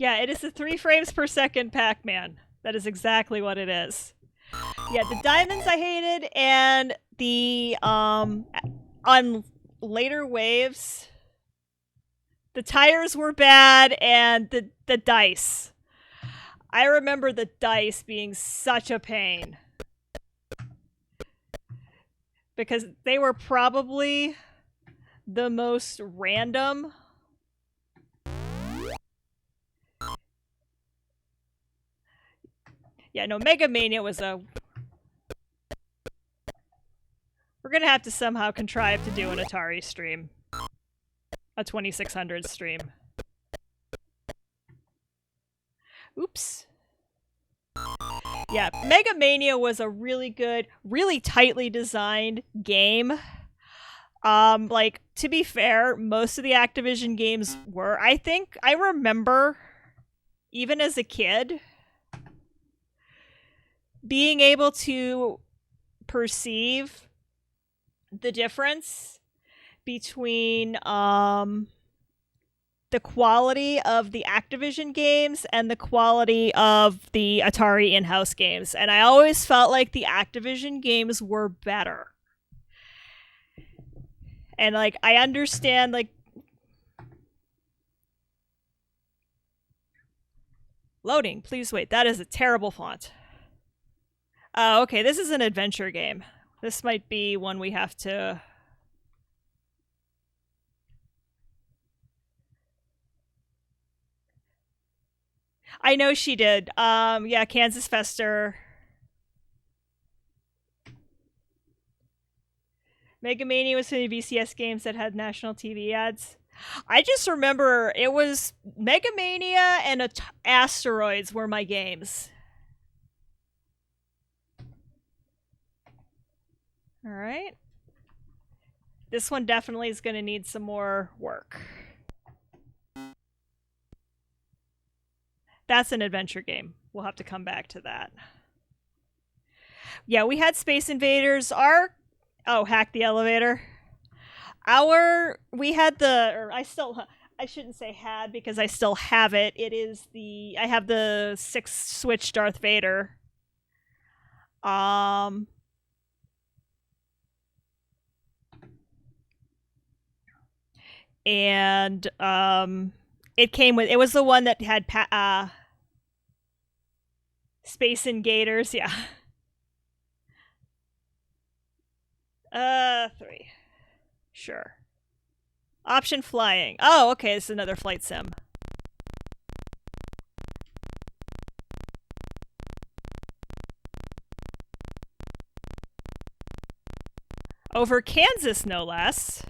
Yeah, it is the 3 frames per second Pac-Man. That is exactly what it is. Yeah, the diamonds I hated, and the, on later waves, the tires were bad, and the dice. I remember the dice being such a pain because they were probably the most random. Yeah, no, Mega Mania was a. We're gonna have to somehow contrive to do an Atari stream, a 2600 stream. Oops. Yeah, Mega Mania was a really good, really tightly designed game. Like, to be fair, most of the Activision games were. I think I remember, even as a kid, being able to perceive the difference between the quality of the Activision games and the quality of the Atari in-house games. And I always felt like the Activision games were better. And like I understand like loading, please wait. That is a terrible font. Oh, okay, this is an adventure game. This might be one we have to. I know she did. Yeah, Kansas Fester. Mega Mania was the VCS games that had national TV ads. I just remember it was Mega Mania and Asteroids were my games. All right. This one definitely is going to need some more work. That's an adventure game. We'll have to come back to that. Yeah, we had Space Invaders. Hack the Elevator. We had I shouldn't say had because I still have it. I have the 6-switch Darth Vader. And it was the one that had Space Invaders, yeah. 3. Sure. Option flying. Oh, okay, this is another flight sim. Over Kansas, no less.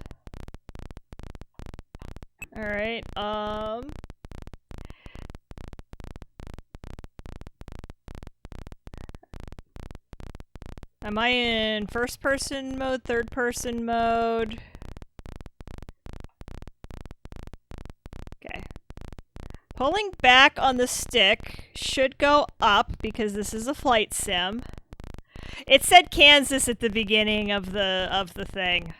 Alright, am I in first person mode, third person mode? Okay. Pulling back on the stick should go up because this is a flight sim. It said Kansas at the beginning of the thing.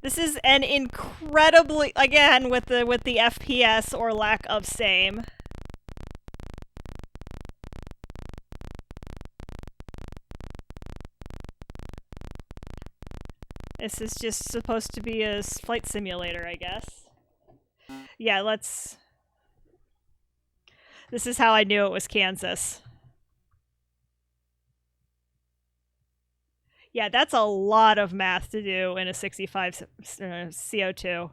This is an incredibly, again with the FPS or lack of same. This is just supposed to be a flight simulator, I guess. Yeah, this is how I knew it was Kansas. Yeah, that's a lot of math to do in a 65 CO2.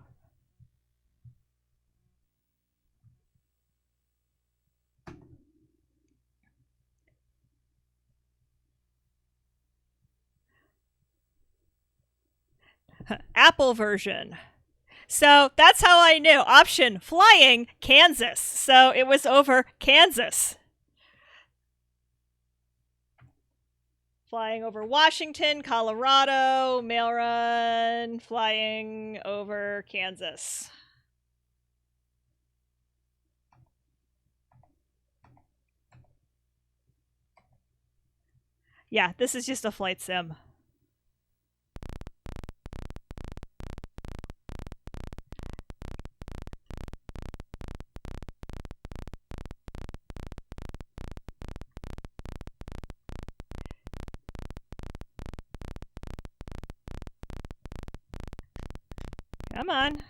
Apple version. So that's how I knew. Option flying Kansas. So it was over Kansas. Flying over Washington, Colorado, mail run, flying over Kansas. Yeah, this is just a flight sim. Come on.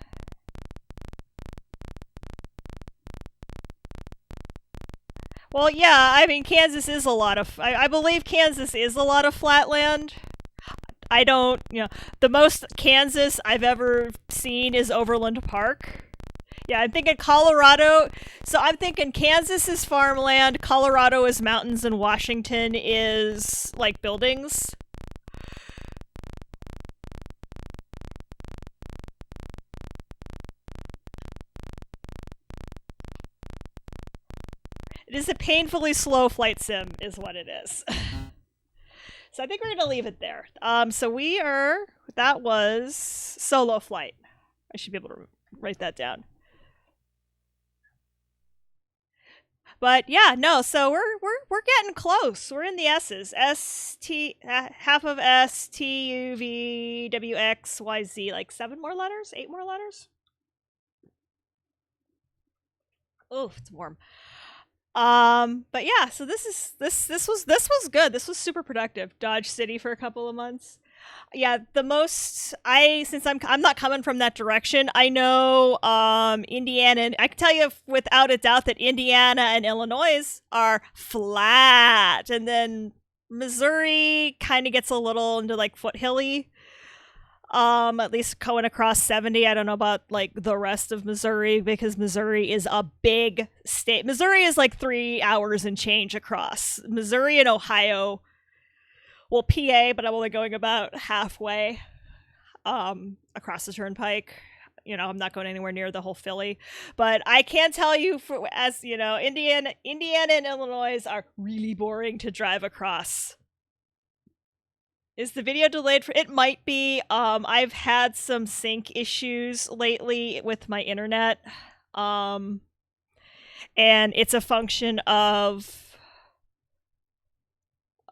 Well, yeah, I mean, Kansas is a lot of. I believe Kansas is a lot of flatland. I don't, the most Kansas I've ever seen is Overland Park. Yeah, I'm thinking Colorado. So I'm thinking Kansas is farmland, Colorado is mountains, and Washington is like buildings. It is a painfully slow flight sim, is what it is. So I think we're gonna leave it there. So we are. That was solo flight. I should be able to write that down. But yeah, no. So we're getting close. We're in the S's. Half of S T U V W X Y Z. Like 7 more letters, 8 more letters. Oh, it's warm. But yeah. So this was good. This was super productive. Dodge City for a couple of months. Yeah, the most I since I'm not coming from that direction, I know Indiana, and I can tell you without a doubt that Indiana and Illinois are flat, and then Missouri kind of gets a little into like foothilly. At least going across 70. I don't know about like the rest of Missouri because Missouri is a big state. Missouri is like 3 hours and change across. Missouri and Ohio, well, PA, but I'm only going about halfway across the turnpike. I'm not going anywhere near the whole Philly, but I can tell you, as you know, Indiana, and Illinois are really boring to drive across. Is the video delayed? It might be. I've had some sync issues lately with my internet, um, and it's a function of.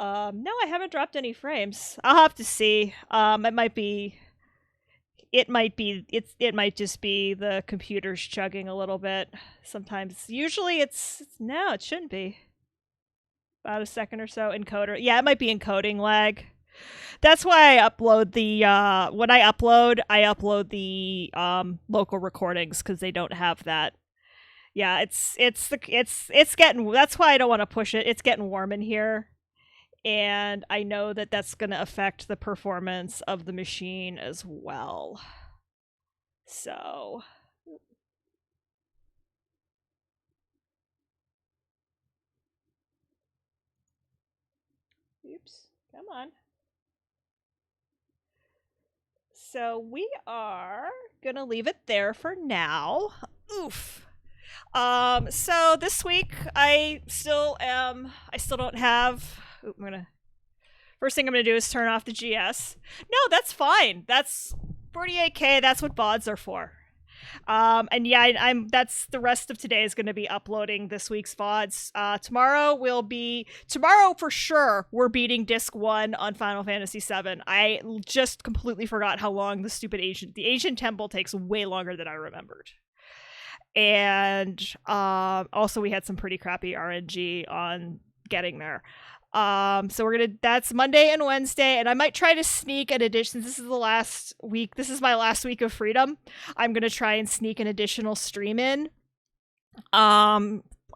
No, I haven't dropped any frames. I'll have to see. It might be. It might be. It might just be the computer's chugging a little bit. Sometimes, usually, it's no. It shouldn't be. About a second or so encoder. Yeah, it might be encoding lag. That's why I upload the when I upload the local recordings because they don't have that. Yeah, it's getting. That's why I don't want to push it. It's getting warm in here, and I know that that's going to affect the performance of the machine as well. So, oops, come on. So we are gonna leave it there for now. Oof. So this week I still don't have. I'm gonna. First thing I'm gonna do is turn off the GS. No, that's fine. That's 48K. That's what bods are for. And yeah, I'm. That's the rest of today is going to be uploading this week's VODs. Tomorrow for sure. We're beating Disc 1 on Final Fantasy 7. I just completely forgot how long the ancient temple takes way longer than I remembered. And also we had some pretty crappy RNG on getting there. So that's Monday and Wednesday, and I might try to sneak an addition. This is the last week. This is my last week of freedom. I'm gonna try and sneak an additional stream in.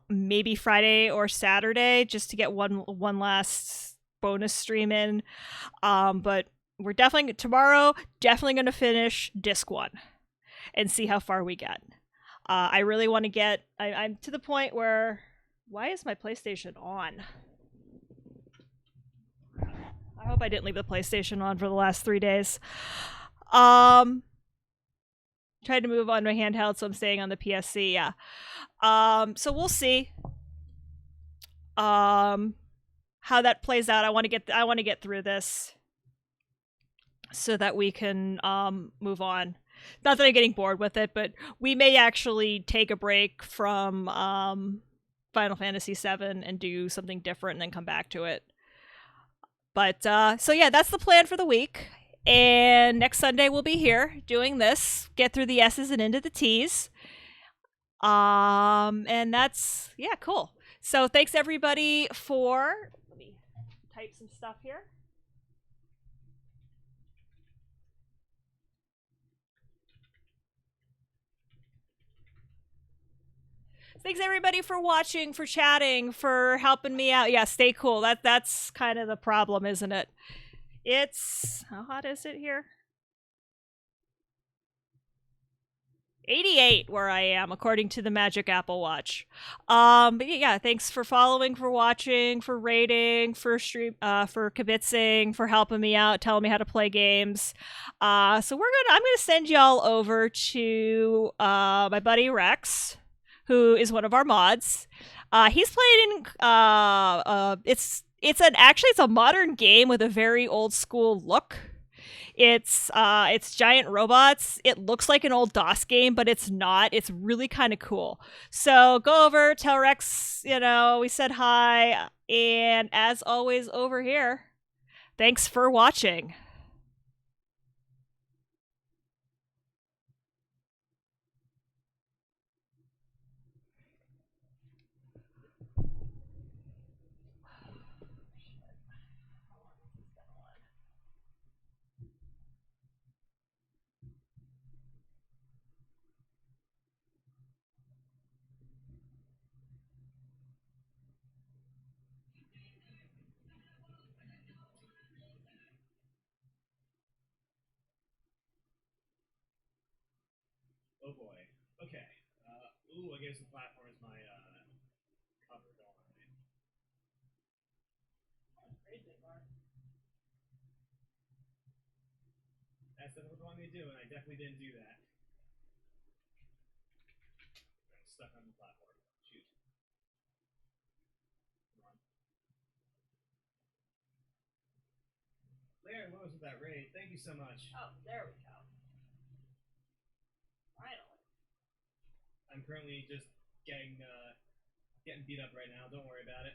Maybe Friday or Saturday, just to get one last bonus stream in. But we're tomorrow definitely gonna finish Disc 1 and see how far we get. I really want to get. I'm to the point where. Why is my PlayStation on? I hope I didn't leave the PlayStation on for the last 3 days. Tried to move on my handheld, so I'm staying on the PSC. Yeah. So we'll see. How that plays out. I want to get through this, so that we can move on. Not that I'm getting bored with it, but we may actually take a break from Final Fantasy VII and do something different, and then come back to it. But so yeah, that's the plan for the week. And next Sunday we'll be here doing this, get through the S's and into the T's. And that's cool. So thanks everybody for. Let me type some stuff here. Thanks everybody for watching, for chatting, for helping me out. Yeah, stay cool. That's kind of the problem, isn't it? It's how hot is it here? 88 where I am, according to the Magic Apple Watch. But yeah, thanks for following, for watching, for rating, for kibitzing, for helping me out, telling me how to play games. I'm gonna send y'all over to my buddy Rex, who is one of our mods. He's played in it's a modern game with a very old school look. It's giant robots. It looks like an old DOS game, but it's not. It's really kind of cool. So go over, tell Rex, we said hi, and as always over here, thanks for watching. Oh boy. Okay. Ooh, I guess the platform is my cover, don't I? That's what they wanted me to do, and I definitely didn't do that. I'm stuck on the platform. Shoot. Come on. Larry Lewis with that raid. Thank you so much. Oh, there we go. Finally. I'm currently just getting beat up right now. Don't worry about it.